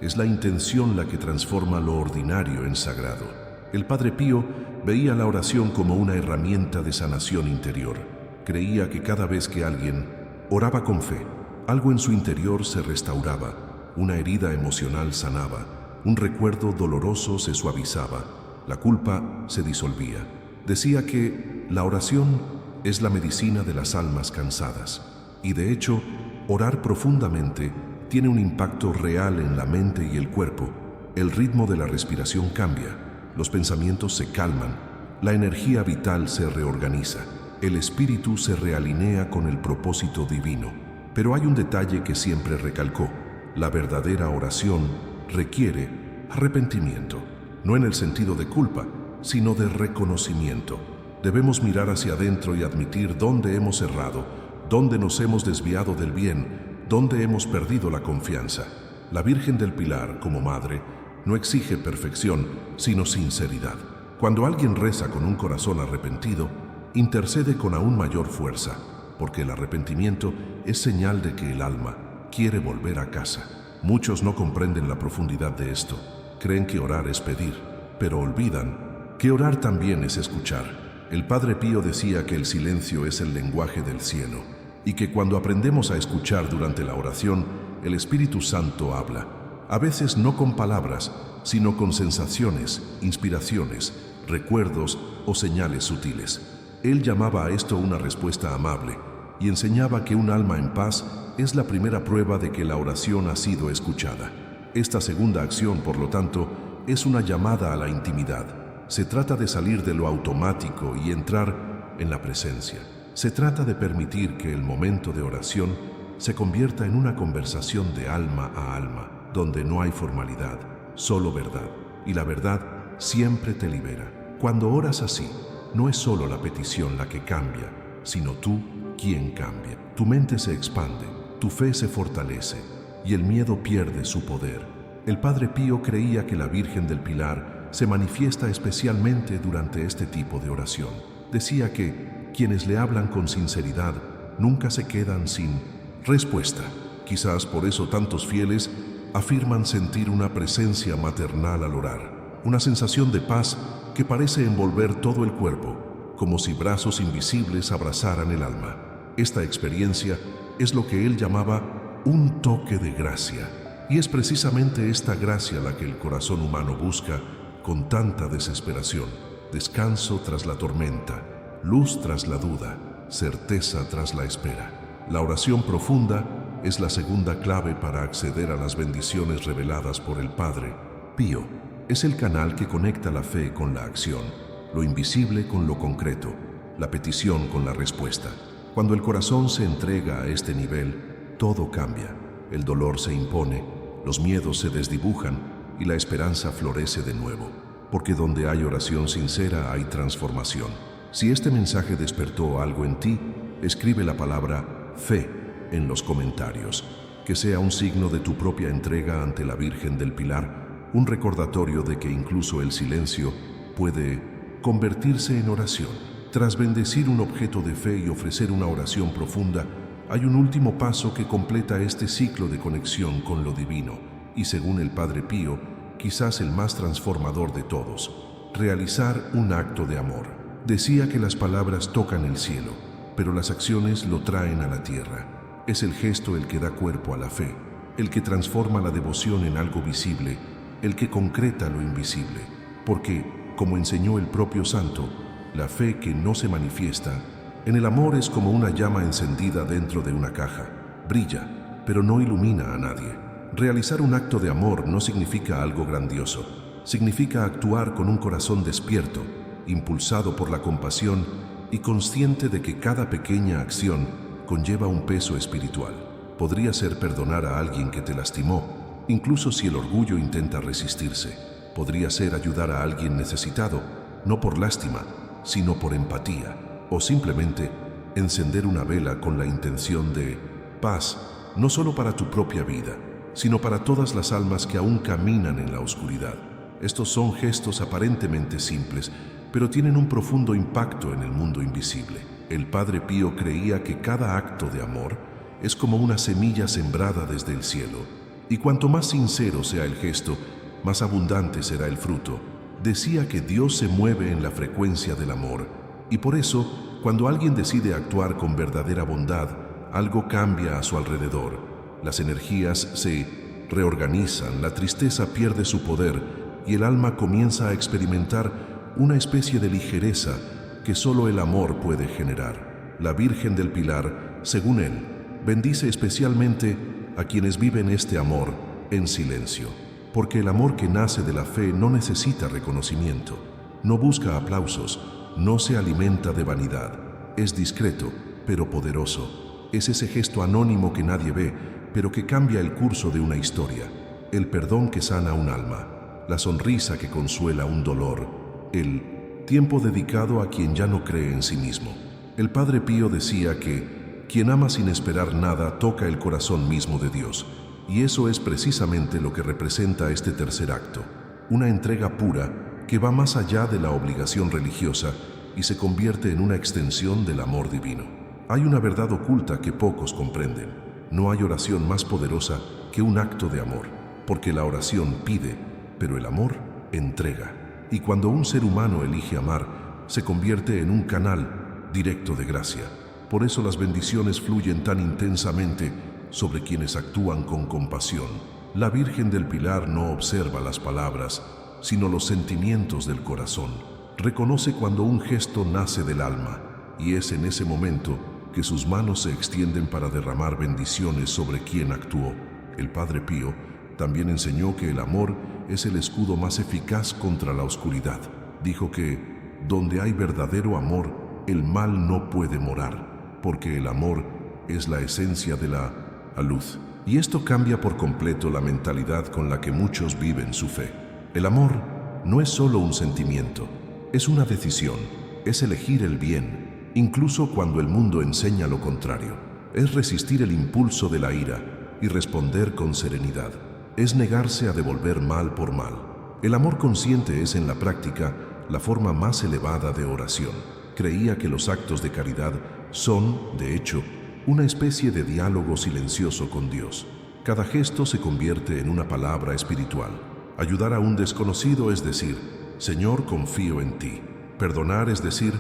Es la intención la que transforma lo ordinario en sagrado. El Padre Pío veía la oración como una herramienta de sanación interior. Creía que cada vez que alguien oraba con fe, algo en su interior se restauraba, una herida emocional sanaba, un recuerdo doloroso se suavizaba, la culpa se disolvía. Decía que la oración es la medicina de las almas cansadas. Y de hecho, orar profundamente tiene un impacto real en la mente y el cuerpo. El ritmo de la respiración cambia, los pensamientos se calman, la energía vital se reorganiza, el espíritu se realinea con el propósito divino. Pero hay un detalle que siempre recalcó: la verdadera oración requiere arrepentimiento, no en el sentido de culpa, sino de reconocimiento. Debemos mirar hacia adentro y admitir dónde hemos errado, dónde nos hemos desviado del bien, dónde hemos perdido la confianza. La Virgen del Pilar, como madre, no exige perfección, sino sinceridad. Cuando alguien reza con un corazón arrepentido, intercede con aún mayor fuerza, porque el arrepentimiento es señal de que el alma quiere volver a casa. Muchos no comprenden la profundidad de esto. Creen que orar es pedir, pero olvidan que orar también es escuchar. El Padre Pío decía que el silencio es el lenguaje del cielo, y que cuando aprendemos a escuchar durante la oración, el Espíritu Santo habla. A veces no con palabras, sino con sensaciones, inspiraciones, recuerdos o señales sutiles. Él llamaba a esto una respuesta amable y enseñaba que un alma en paz es la primera prueba de que la oración ha sido escuchada. Esta segunda acción, por lo tanto, es una llamada a la intimidad. Se trata de salir de lo automático y entrar en la presencia. Se trata de permitir que el momento de oración se convierta en una conversación de alma a alma, donde no hay formalidad, solo verdad. Y la verdad siempre te libera. Cuando oras así, no es solo la petición la que cambia, sino tú quien cambia. Tu mente se expande, tu fe se fortalece y el miedo pierde su poder. El Padre Pío creía que la Virgen del Pilar se manifiesta especialmente durante este tipo de oración. Decía que quienes le hablan con sinceridad nunca se quedan sin respuesta. Quizás por eso tantos fieles afirman sentir una presencia maternal al orar, una sensación de paz que parece envolver todo el cuerpo, como si brazos invisibles abrazaran el alma. Esta experiencia es lo que él llamaba un toque de gracia, y es precisamente esta gracia la que el corazón humano busca con tanta desesperación: descanso tras la tormenta, luz tras la duda, certeza tras la espera. La oración profunda es la segunda clave para acceder a las bendiciones reveladas por el Padre Pío. Es el canal que conecta la fe con la acción, lo invisible con lo concreto, la petición con la respuesta. Cuando el corazón se entrega a este nivel, todo cambia. El dolor se impone, los miedos se desdibujan y la esperanza florece de nuevo. Porque donde hay oración sincera hay transformación. Si este mensaje despertó algo en ti, escribe la palabra fe en los comentarios. Que sea un signo de tu propia entrega ante la Virgen del Pilar, un recordatorio de que incluso el silencio puede convertirse en oración. Tras bendecir un objeto de fe y ofrecer una oración profunda, hay un último paso que completa este ciclo de conexión con lo divino, y según el Padre Pío, quizás el más transformador de todos: realizar un acto de amor. Decía que las palabras tocan el cielo, pero las acciones lo traen a la tierra. Es el gesto el que da cuerpo a la fe, el que transforma la devoción en algo visible, el que concreta lo invisible. Porque, como enseñó el propio santo, la fe que no se manifiesta en el amor es como una llama encendida dentro de una caja. Brilla, pero no ilumina a nadie. Realizar un acto de amor no significa algo grandioso. Significa actuar con un corazón despierto, impulsado por la compasión y consciente de que cada pequeña acción conlleva un peso espiritual. Podría ser perdonar a alguien que te lastimó, incluso si el orgullo intenta resistirse. Podría ser ayudar a alguien necesitado, no por lástima, sino por empatía. O simplemente encender una vela con la intención de paz, no solo para tu propia vida, sino para todas las almas que aún caminan en la oscuridad. Estos son gestos aparentemente simples, pero tienen un profundo impacto en el mundo invisible. El Padre Pío creía que cada acto de amor es como una semilla sembrada desde el cielo, y cuanto más sincero sea el gesto, más abundante será el fruto. Decía que Dios se mueve en la frecuencia del amor, y por eso, cuando alguien decide actuar con verdadera bondad, algo cambia a su alrededor. Las energías se reorganizan, la tristeza pierde su poder, y el alma comienza a experimentar una especie de ligereza que solo el amor puede generar. La Virgen del Pilar, según él, bendice especialmente a quienes viven este amor en silencio, porque el amor que nace de la fe no necesita reconocimiento, no busca aplausos, no se alimenta de vanidad, es discreto, pero poderoso. Es ese gesto anónimo que nadie ve, pero que cambia el curso de una historia, el perdón que sana un alma, la sonrisa que consuela un dolor, el tiempo dedicado a quien ya no cree en sí mismo. El Padre Pío decía que quien ama sin esperar nada toca el corazón mismo de Dios, y eso es precisamente lo que representa este tercer acto, una entrega pura que va más allá de la obligación religiosa y se convierte en una extensión del amor divino. Hay una verdad oculta que pocos comprenden. No hay oración más poderosa que un acto de amor, porque la oración pide, pero el amor entrega. Y cuando un ser humano elige amar, se convierte en un canal directo de gracia. Por eso las bendiciones fluyen tan intensamente sobre quienes actúan con compasión. La Virgen del Pilar no observa las palabras, sino los sentimientos del corazón. Reconoce cuando un gesto nace del alma, y es en ese momento que sus manos se extienden para derramar bendiciones sobre quien actuó. El Padre Pío también enseñó que el amor es el escudo más eficaz contra la oscuridad. Dijo que donde hay verdadero amor, el mal no puede morar, porque el amor es la esencia de la luz. Y esto cambia por completo la mentalidad con la que muchos viven su fe. El amor no es solo un sentimiento, es una decisión, es elegir el bien, incluso cuando el mundo enseña lo contrario. Es resistir el impulso de la ira y responder con serenidad. Es negarse a devolver mal por mal. El amor consciente es en la práctica la forma más elevada de oración. Creía que los actos de caridad son, de hecho, una especie de diálogo silencioso con Dios. Cada gesto se convierte en una palabra espiritual. Ayudar a un desconocido es decir, Señor, confío en ti. Perdonar es decir,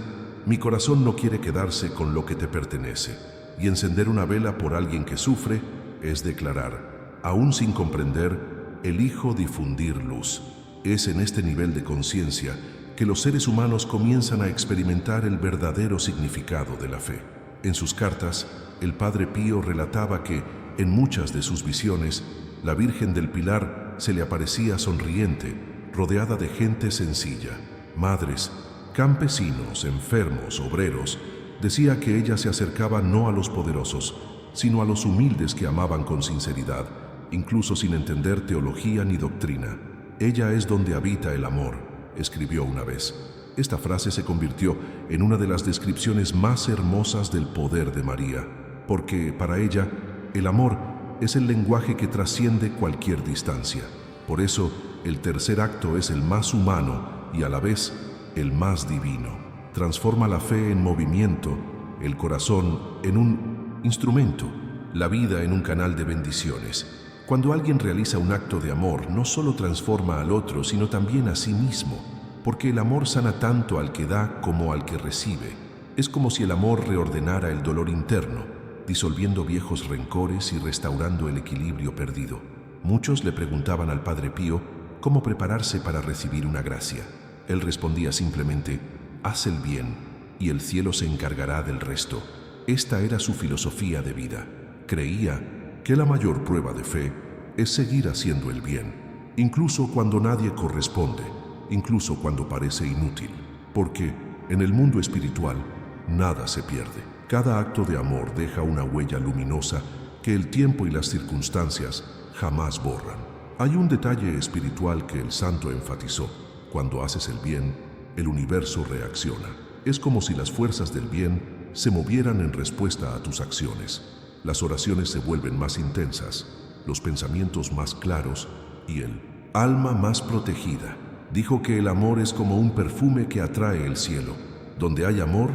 mi corazón no quiere quedarse con lo que te pertenece. Y encender una vela por alguien que sufre es declarar, aún sin comprender, elijo difundir luz. Es en este nivel de conciencia que los seres humanos comienzan a experimentar el verdadero significado de la fe. En sus cartas, el Padre Pío relataba que, en muchas de sus visiones, la Virgen del Pilar se le aparecía sonriente, rodeada de gente sencilla, madres, campesinos, enfermos, obreros. Decía que ella se acercaba no a los poderosos, sino a los humildes que amaban con sinceridad, incluso sin entender teología ni doctrina. Ella es donde habita el amor, escribió una vez. Esta frase se convirtió en una de las descripciones más hermosas del poder de María, porque para ella el amor es el lenguaje que trasciende cualquier distancia. Por eso, el tercer acto es el más humano y a la vez el más divino. Transforma la fe en movimiento, el corazón en un instrumento, la vida en un canal de bendiciones. Cuando alguien realiza un acto de amor, no solo transforma al otro, sino también a sí mismo, porque el amor sana tanto al que da como al que recibe. Es como si el amor reordenara el dolor interno, disolviendo viejos rencores y restaurando el equilibrio perdido. Muchos le preguntaban al Padre Pío cómo prepararse para recibir una gracia. Él respondía simplemente, haz el bien y el cielo se encargará del resto. Esta era su filosofía de vida. Creía que la mayor prueba de fe es seguir haciendo el bien, incluso cuando nadie corresponde, incluso cuando parece inútil, porque en el mundo espiritual nada se pierde. Cada acto de amor deja una huella luminosa que el tiempo y las circunstancias jamás borran. Hay un detalle espiritual que el santo enfatizó. Cuando haces el bien, el universo reacciona. Es como si las fuerzas del bien se movieran en respuesta a tus acciones. Las oraciones se vuelven más intensas, los pensamientos más claros y el alma más protegida. Dijo que el amor es como un perfume que atrae el cielo. Donde hay amor,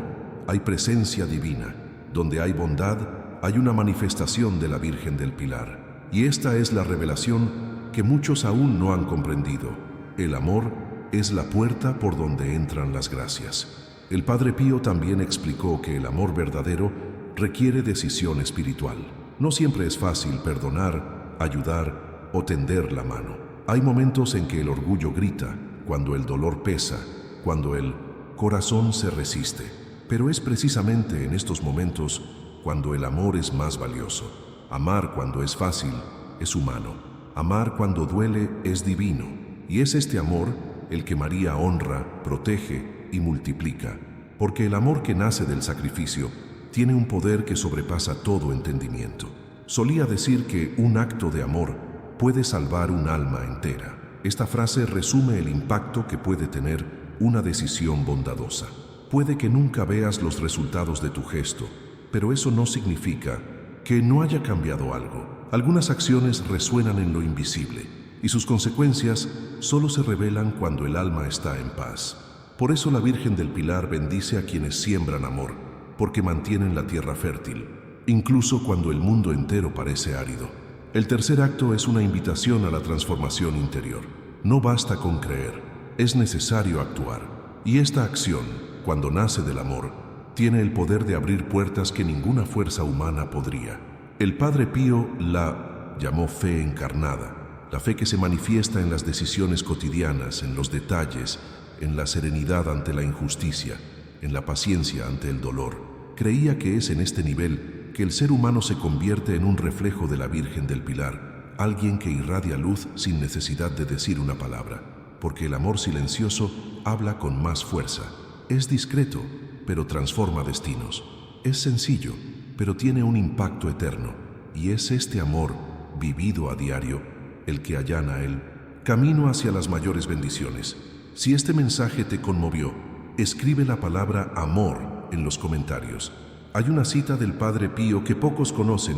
hay presencia divina. Donde hay bondad, hay una manifestación de la Virgen del Pilar. Y esta es la revelación que muchos aún no han comprendido. El amor es la puerta por donde entran las gracias. El Padre Pío también explicó que el amor verdadero requiere decisión espiritual. No siempre es fácil perdonar, ayudar o tender la mano. Hay momentos en que el orgullo grita, cuando el dolor pesa, cuando el corazón se resiste. Pero es precisamente en estos momentos cuando el amor es más valioso. Amar cuando es fácil es humano. Amar cuando duele es divino. Y es este amor el que María honra, protege y multiplica. Porque el amor que nace del sacrificio tiene un poder que sobrepasa todo entendimiento. Solía decir que un acto de amor puede salvar un alma entera. Esta frase resume el impacto que puede tener una decisión bondadosa. Puede que nunca veas los resultados de tu gesto, pero eso no significa que no haya cambiado algo. Algunas acciones resuenan en lo invisible y sus consecuencias solo se revelan cuando el alma está en paz. Por eso la Virgen del Pilar bendice a quienes siembran amor, porque mantienen la tierra fértil, incluso cuando el mundo entero parece árido. El tercer acto es una invitación a la transformación interior. No basta con creer, es necesario actuar. Y esta acción, cuando nace del amor, tiene el poder de abrir puertas que ninguna fuerza humana podría. El Padre Pío la llamó fe encarnada, la fe que se manifiesta en las decisiones cotidianas, en los detalles, en la serenidad ante la injusticia, en la paciencia ante el dolor. Creía que es en este nivel que el ser humano se convierte en un reflejo de la Virgen del Pilar, alguien que irradia luz sin necesidad de decir una palabra, porque el amor silencioso habla con más fuerza. Es discreto, pero transforma destinos. Es sencillo, pero tiene un impacto eterno, y es este amor, vivido a diario, el que allana el camino hacia las mayores bendiciones. Si este mensaje te conmovió, escribe la palabra amor en los comentarios. Hay una cita del Padre Pío que pocos conocen,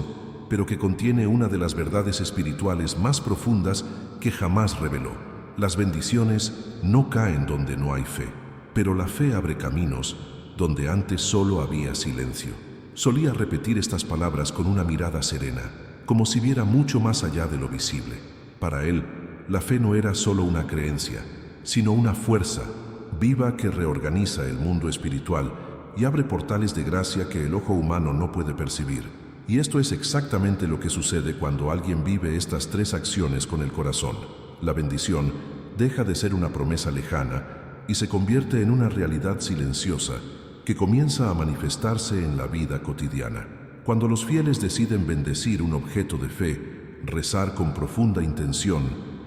pero que contiene una de las verdades espirituales más profundas que jamás reveló. Las bendiciones no caen donde no hay fe, pero la fe abre caminos donde antes solo había silencio. Solía repetir estas palabras con una mirada serena, como si viera mucho más allá de lo visible. Para él, la fe no era solo una creencia, sino una fuerza viva que reorganiza el mundo espiritual y abre portales de gracia que el ojo humano no puede percibir. Y esto es exactamente lo que sucede cuando alguien vive estas tres acciones con el corazón. La bendición deja de ser una promesa lejana y se convierte en una realidad silenciosa que comienza a manifestarse en la vida cotidiana. Cuando los fieles deciden bendecir un objeto de fe, rezar con profunda intención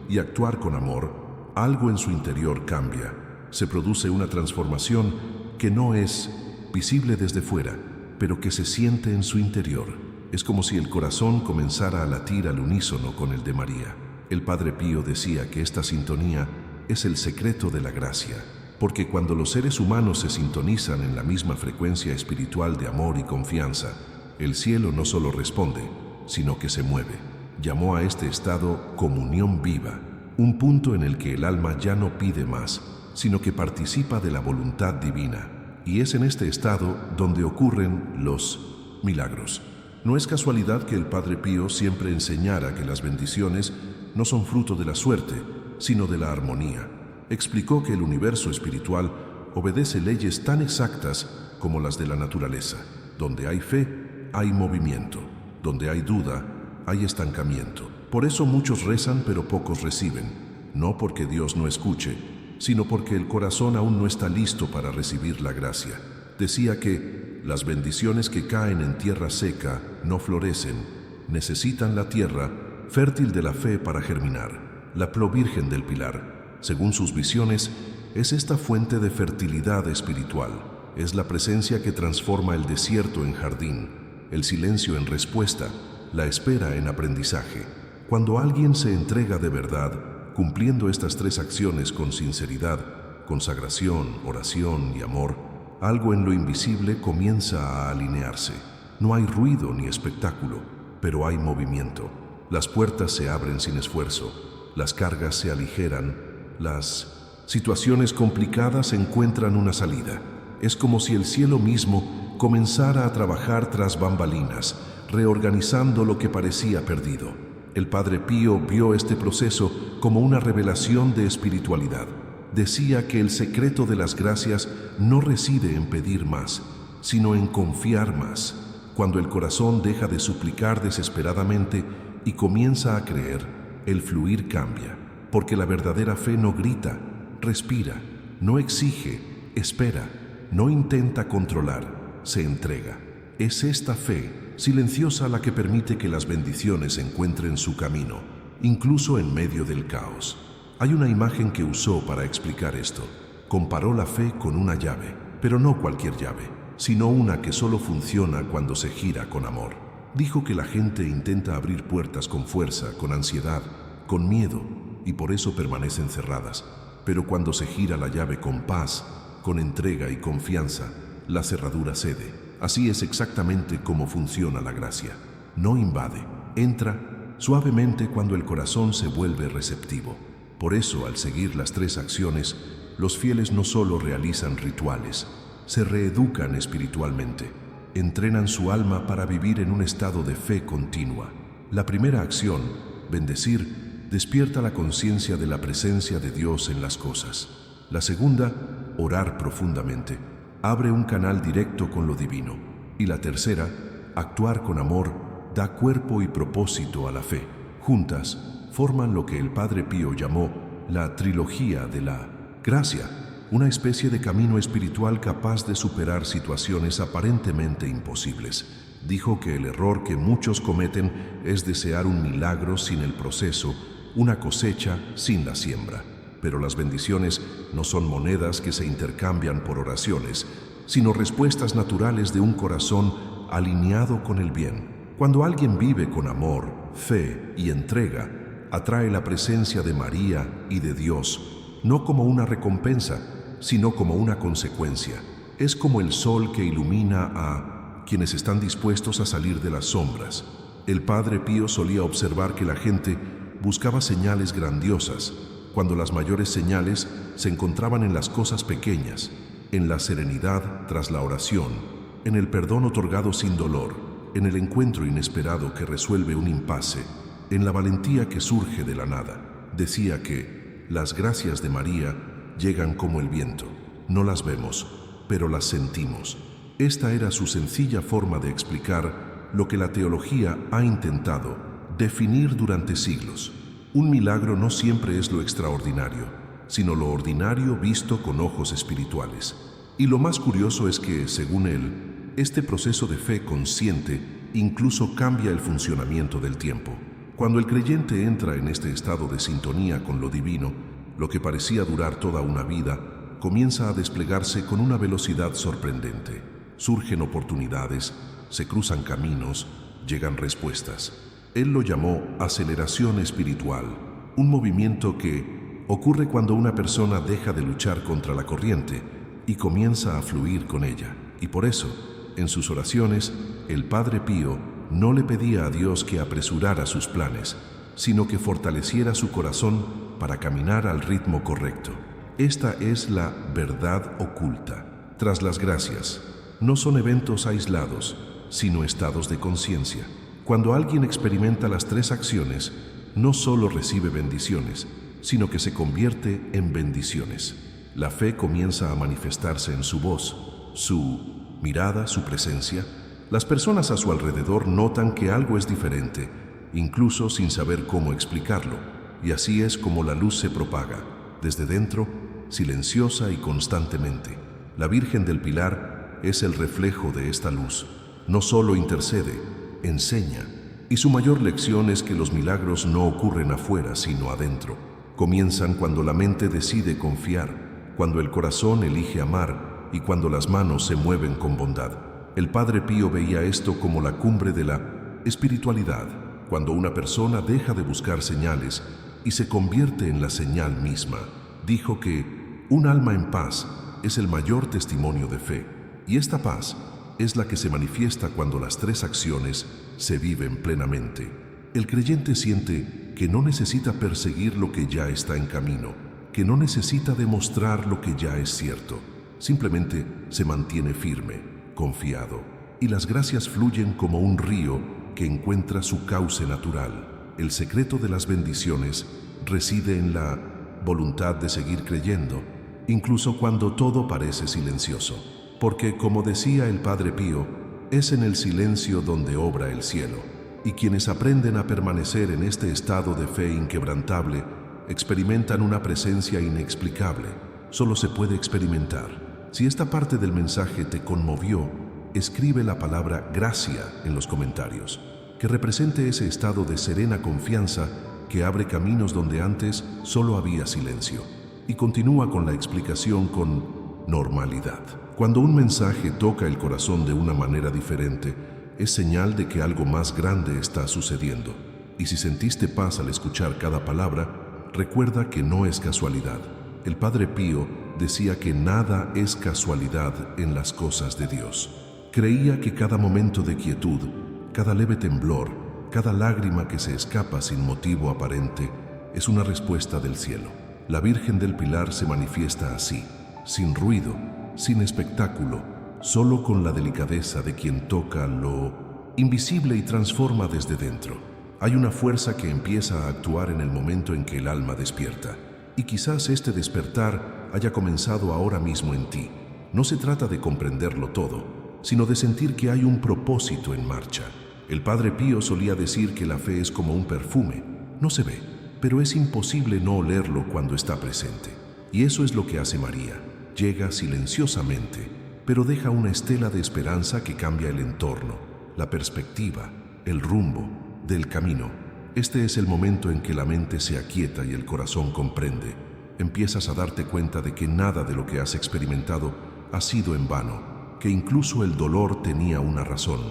y actuar con amor, algo en su interior cambia. Se produce una transformación que no es visible desde fuera, pero que se siente en su interior. Es como si el corazón comenzara a latir al unísono con el de María. El Padre Pío decía que esta sintonía es el secreto de la gracia, porque cuando los seres humanos se sintonizan en la misma frecuencia espiritual de amor y confianza, el cielo no solo responde, sino que se mueve. Llamó a este estado comunión viva, un punto en el que el alma ya no pide más, sino que participa de la voluntad divina. Y es en este estado donde ocurren los milagros. No es casualidad que el Padre Pío siempre enseñara que las bendiciones no son fruto de la suerte, sino de la armonía. Explicó que el universo espiritual obedece leyes tan exactas como las de la naturaleza. Donde hay fe, hay movimiento. Donde hay duda, hay estancamiento. Por eso muchos rezan pero pocos reciben, no porque Dios no escuche, sino porque el corazón aún no está listo para recibir la gracia. Decía que las bendiciones que caen en tierra seca no florecen, necesitan la tierra fértil de la fe para germinar. La Virgen del Pilar, según sus visiones, es esta fuente de fertilidad espiritual. Es la presencia que transforma el desierto en jardín, el silencio en respuesta, la espera en aprendizaje. Cuando alguien se entrega de verdad, cumpliendo estas tres acciones con sinceridad, consagración, oración y amor, algo en lo invisible comienza a alinearse. No hay ruido ni espectáculo, pero hay movimiento. Las puertas se abren sin esfuerzo, las cargas se aligeran, las Situaciones complicadas encuentran una salida. Es como si el cielo mismo comenzara a trabajar tras bambalinas, reorganizando lo que parecía perdido. El Padre Pío vio este proceso como una revelación de espiritualidad. Decía que el secreto de las gracias no reside en pedir más, sino en confiar más. Cuando el corazón deja de suplicar desesperadamente y comienza a creer, el fluir cambia, porque la verdadera fe no grita, respira, no exige, espera, no intenta controlar, se entrega. Es esta fe silenciosa la que permite que las bendiciones encuentren su camino, incluso en medio del caos. Hay una imagen que usó para explicar esto. Comparó la fe con una llave, pero no cualquier llave, sino una que solo funciona cuando se gira con amor. Dijo que la gente intenta abrir puertas con fuerza, con ansiedad, con miedo, y por eso permanecen cerradas. Pero cuando se gira la llave con paz, con entrega y confianza, la cerradura cede. Así es exactamente como funciona la gracia. No invade, entra suavemente cuando el corazón se vuelve receptivo. Por eso, al seguir las 3 acciones, los fieles no solo realizan rituales, se reeducan espiritualmente, entrenan su alma para vivir en un estado de fe continua. La primera acción, bendecir, despierta la conciencia de la presencia de Dios en las cosas. La segunda, orar profundamente, abre un canal directo con lo divino. Y la tercera, actuar con amor, da cuerpo y propósito a la fe. Juntas, forman lo que el Padre Pío llamó la trilogía de la gracia, una especie de camino espiritual capaz de superar situaciones aparentemente imposibles. Dijo que el error que muchos cometen es desear un milagro sin el proceso, una cosecha sin la siembra. Pero las bendiciones no son monedas que se intercambian por oraciones, sino respuestas naturales de un corazón alineado con el bien. Cuando alguien vive con amor, fe y entrega, atrae la presencia de María y de Dios, no como una recompensa, sino como una consecuencia. Es como el sol que ilumina a quienes están dispuestos a salir de las sombras. El Padre Pío solía observar que la gente buscaba señales grandiosas, cuando las mayores señales se encontraban en las cosas pequeñas, en la serenidad tras la oración, en el perdón otorgado sin dolor, en el encuentro inesperado que resuelve un impasse, en la valentía que surge de la nada. Decía que las gracias de María llegan como el viento. No las vemos, pero las sentimos. Esta era su sencilla forma de explicar lo que la teología ha intentado definir durante siglos. Un milagro no siempre es lo extraordinario, sino lo ordinario visto con ojos espirituales. Y lo más curioso es que, según él, este proceso de fe consciente incluso cambia el funcionamiento del tiempo. Cuando el creyente entra en este estado de sintonía con lo divino, lo que parecía durar toda una vida comienza a desplegarse con una velocidad sorprendente. Surgen oportunidades, se cruzan caminos, llegan respuestas. Él lo llamó aceleración espiritual, un movimiento que ocurre cuando una persona deja de luchar contra la corriente y comienza a fluir con ella. Y por eso, en sus oraciones, el Padre Pío no le pedía a Dios que apresurara sus planes, sino que fortaleciera su corazón para caminar al ritmo correcto. Esta es la verdad oculta. Tras las gracias, no son eventos aislados, sino estados de conciencia. Cuando alguien experimenta las 3 acciones, no solo recibe bendiciones, sino que se convierte en bendiciones. La fe comienza a manifestarse en su voz, su mirada, su presencia. Las personas a su alrededor notan que algo es diferente, incluso sin saber cómo explicarlo, y así es como la luz se propaga, desde dentro, silenciosa y constantemente. La Virgen del Pilar es el reflejo de esta luz. No solo intercede, enseña, y su mayor lección es que los milagros no ocurren afuera, sino adentro. Comienzan cuando la mente decide confiar, cuando el corazón elige amar y cuando las manos se mueven con bondad. El Padre Pío veía esto como la cumbre de la espiritualidad, cuando una persona deja de buscar señales y se convierte en la señal misma. Dijo que un alma en paz es el mayor testimonio de fe, y esta paz es la que se manifiesta cuando las 3 acciones se viven plenamente. El creyente siente que no necesita perseguir lo que ya está en camino, que no necesita demostrar lo que ya es cierto. Simplemente se mantiene firme, confiado, y las gracias fluyen como un río que encuentra su cauce natural. El secreto de las bendiciones reside en la voluntad de seguir creyendo, incluso cuando todo parece silencioso. Porque, como decía el Padre Pío, es en el silencio donde obra el cielo, y quienes aprenden a permanecer en este estado de fe inquebrantable experimentan una presencia inexplicable. Solo se puede experimentar. Si esta parte del mensaje te conmovió, escribe la palabra gracia en los comentarios, que represente ese estado de serena confianza que abre caminos donde antes solo había silencio. Y continúa con la explicación con normalidad. Cuando un mensaje toca el corazón de una manera diferente, es señal de que algo más grande está sucediendo. Y si sentiste paz al escuchar cada palabra, recuerda que no es casualidad. El Padre Pío decía que nada es casualidad en las cosas de Dios. Creía que cada momento de quietud, cada leve temblor, cada lágrima que se escapa sin motivo aparente, es una respuesta del cielo. La Virgen del Pilar se manifiesta así, sin ruido, sin espectáculo, solo con la delicadeza de quien toca lo invisible y transforma desde dentro. Hay una fuerza que empieza a actuar en el momento en que el alma despierta. Y quizás este despertar haya comenzado ahora mismo en ti. No se trata de comprenderlo todo, sino de sentir que hay un propósito en marcha. El Padre Pío solía decir que la fe es como un perfume. No se ve, pero es imposible no olerlo cuando está presente. Y eso es lo que hace María. Llega silenciosamente, pero deja una estela de esperanza que cambia el entorno, la perspectiva, el rumbo del camino. Este es el momento en que la mente se aquieta y el corazón comprende. Empiezas a darte cuenta de que nada de lo que has experimentado ha sido en vano, que incluso el dolor tenía una razón.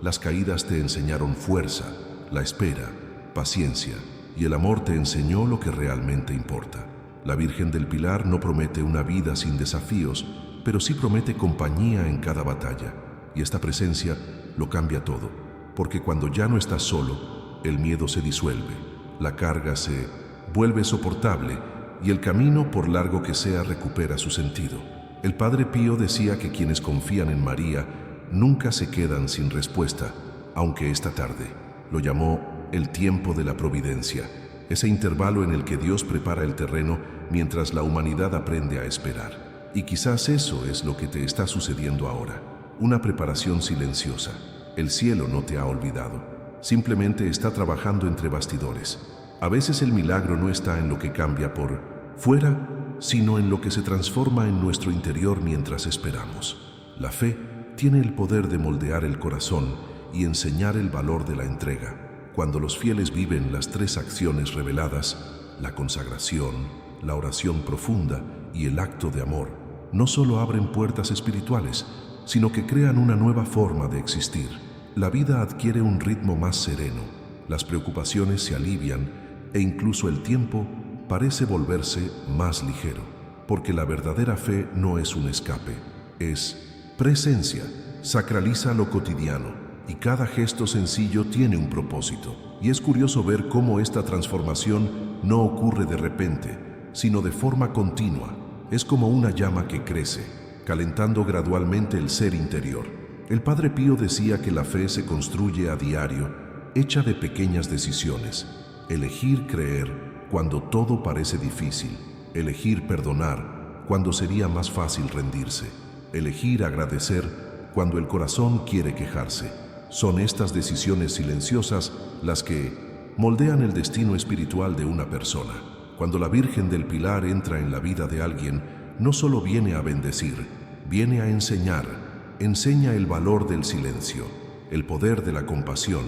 Las caídas te enseñaron fuerza, la espera, paciencia, y el amor te enseñó lo que realmente importa. La Virgen del Pilar no promete una vida sin desafíos, pero sí promete compañía en cada batalla. Y esta presencia lo cambia todo, porque cuando ya no estás solo, el miedo se disuelve, la carga se vuelve soportable y el camino, por largo que sea, recupera su sentido. El Padre Pío decía que quienes confían en María nunca se quedan sin respuesta, aunque esta tarde. Lo llamó el tiempo de la providencia, ese intervalo en el que Dios prepara el terreno mientras la humanidad aprende a esperar. Y quizás eso es lo que te está sucediendo ahora, una preparación silenciosa. El cielo no te ha olvidado, simplemente está trabajando entre bastidores. A veces el milagro no está en lo que cambia por fuera, sino en lo que se transforma en nuestro interior mientras esperamos. La fe tiene el poder de moldear el corazón y enseñar el valor de la entrega. Cuando los fieles viven las tres acciones reveladas, la consagración, la oración profunda y el acto de amor, no solo abren puertas espirituales, sino que crean una nueva forma de existir. La vida adquiere un ritmo más sereno, las preocupaciones se alivian e incluso el tiempo parece volverse más ligero, porque la verdadera fe no es un escape, es presencia, sacraliza lo cotidiano y cada gesto sencillo tiene un propósito. Y es curioso ver cómo esta transformación no ocurre de repente, sino de forma continua. Es como una llama que crece, calentando gradualmente el ser interior. El Padre Pío decía que la fe se construye a diario, hecha de pequeñas decisiones. Elegir creer cuando todo parece difícil, elegir perdonar cuando sería más fácil rendirse, elegir agradecer cuando el corazón quiere quejarse. Son estas decisiones silenciosas las que moldean el destino espiritual de una persona. Cuando la Virgen del Pilar entra en la vida de alguien, no solo viene a bendecir, viene a enseñar. Enseña el valor del silencio, el poder de la compasión,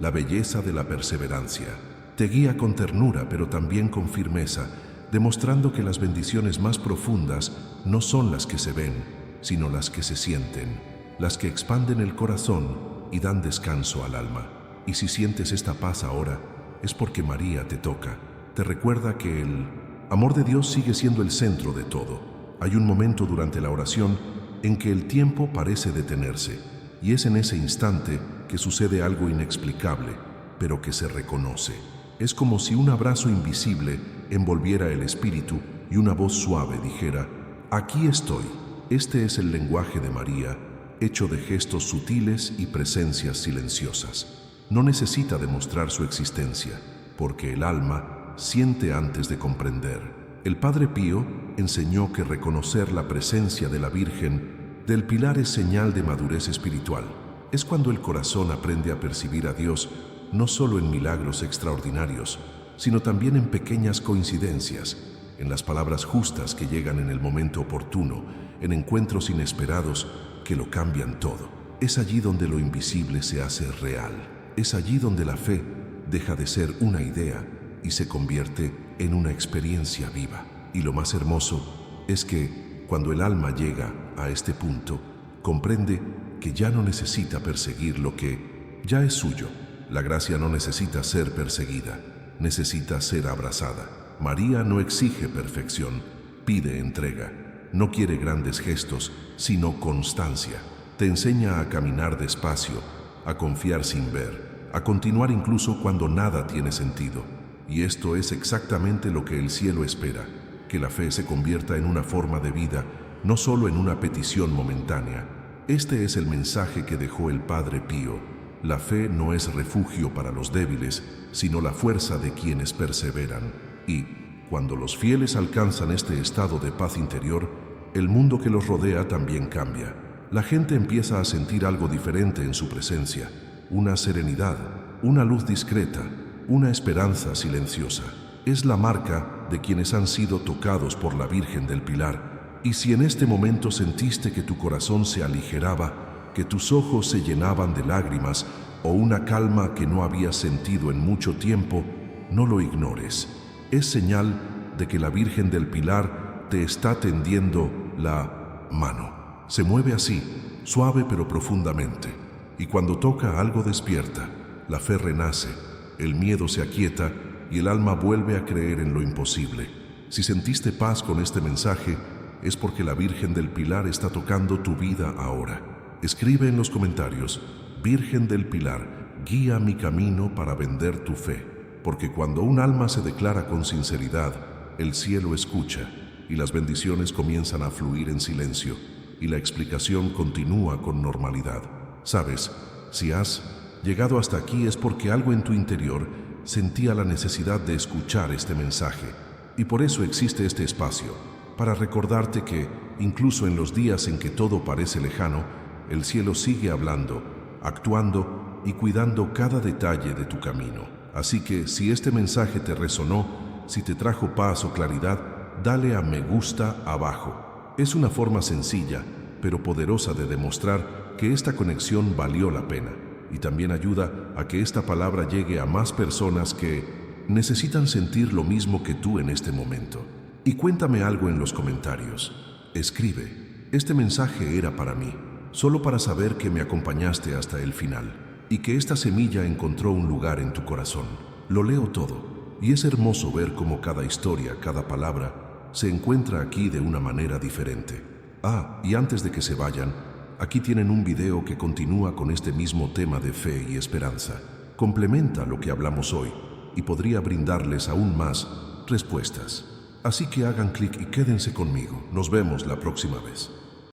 la belleza de la perseverancia. Te guía con ternura, pero también con firmeza, demostrando que las bendiciones más profundas no son las que se ven, sino las que se sienten, las que expanden el corazón y dan descanso al alma. Y si sientes esta paz ahora, es porque María te toca. Te recuerda que el amor de Dios sigue siendo el centro de todo. Hay un momento durante la oración en que el tiempo parece detenerse, y es en ese instante que sucede algo inexplicable, pero que se reconoce. Es como si un abrazo invisible envolviera el espíritu y una voz suave dijera: «Aquí estoy». Este es el lenguaje de María, hecho de gestos sutiles y presencias silenciosas. No necesita demostrar su existencia, porque el alma siente antes de comprender. El Padre Pío enseñó que reconocer la presencia de la Virgen del Pilar es señal de madurez espiritual. Es cuando el corazón aprende a percibir a Dios no solo en milagros extraordinarios, sino también en pequeñas coincidencias, en las palabras justas que llegan en el momento oportuno, en encuentros inesperados que lo cambian todo. Es allí donde lo invisible se hace real. Es allí donde la fe deja de ser una idea y se convierte en una experiencia viva. Y lo más hermoso es que, cuando el alma llega a este punto, comprende que ya no necesita perseguir lo que ya es suyo. La gracia no necesita ser perseguida, necesita ser abrazada. María no exige perfección, pide entrega. No quiere grandes gestos, sino constancia. Te enseña a caminar despacio, a confiar sin ver, a continuar incluso cuando nada tiene sentido. Y esto es exactamente lo que el cielo espera, que la fe se convierta en una forma de vida, no solo en una petición momentánea. Este es el mensaje que dejó el Padre Pío. La fe no es refugio para los débiles, sino la fuerza de quienes perseveran. Y, cuando los fieles alcanzan este estado de paz interior, el mundo que los rodea también cambia. La gente empieza a sentir algo diferente en su presencia, una serenidad, una luz discreta, una esperanza silenciosa. Es la marca de quienes han sido tocados por la Virgen del Pilar. Y si en este momento sentiste que tu corazón se aligeraba, que tus ojos se llenaban de lágrimas o una calma que no habías sentido en mucho tiempo, no lo ignores. Es señal de que la Virgen del Pilar te está tendiendo la mano. Se mueve así, suave pero profundamente, y cuando toca algo despierta, la fe renace, el miedo se aquieta y el alma vuelve a creer en lo imposible. Si sentiste paz con este mensaje, es porque la Virgen del Pilar está tocando tu vida ahora. Escribe en los comentarios: Virgen del Pilar, guía mi camino para vender tu fe. Porque cuando un alma se declara con sinceridad, el cielo escucha y las bendiciones comienzan a fluir en silencio y la explicación continúa con normalidad. ¿Sabes? Si has llegado hasta aquí es porque algo en tu interior sentía la necesidad de escuchar este mensaje. Y por eso existe este espacio, para recordarte que, incluso en los días en que todo parece lejano, el cielo sigue hablando, actuando y cuidando cada detalle de tu camino. Así que, si este mensaje te resonó, si te trajo paz o claridad, dale a me gusta abajo. Es una forma sencilla, pero poderosa de demostrar que esta conexión valió la pena. Y también ayuda a que esta palabra llegue a más personas que necesitan sentir lo mismo que tú en este momento. Y cuéntame algo en los comentarios. Escribe: este mensaje era para mí, solo para saber que me acompañaste hasta el final y que esta semilla encontró un lugar en tu corazón. Lo leo todo y es hermoso ver cómo cada historia, cada palabra, se encuentra aquí de una manera diferente. Y antes de que se vayan, aquí tienen un video que continúa con este mismo tema de fe y esperanza. Complementa lo que hablamos hoy y podría brindarles aún más respuestas. Así que hagan clic y quédense conmigo. Nos vemos la próxima vez.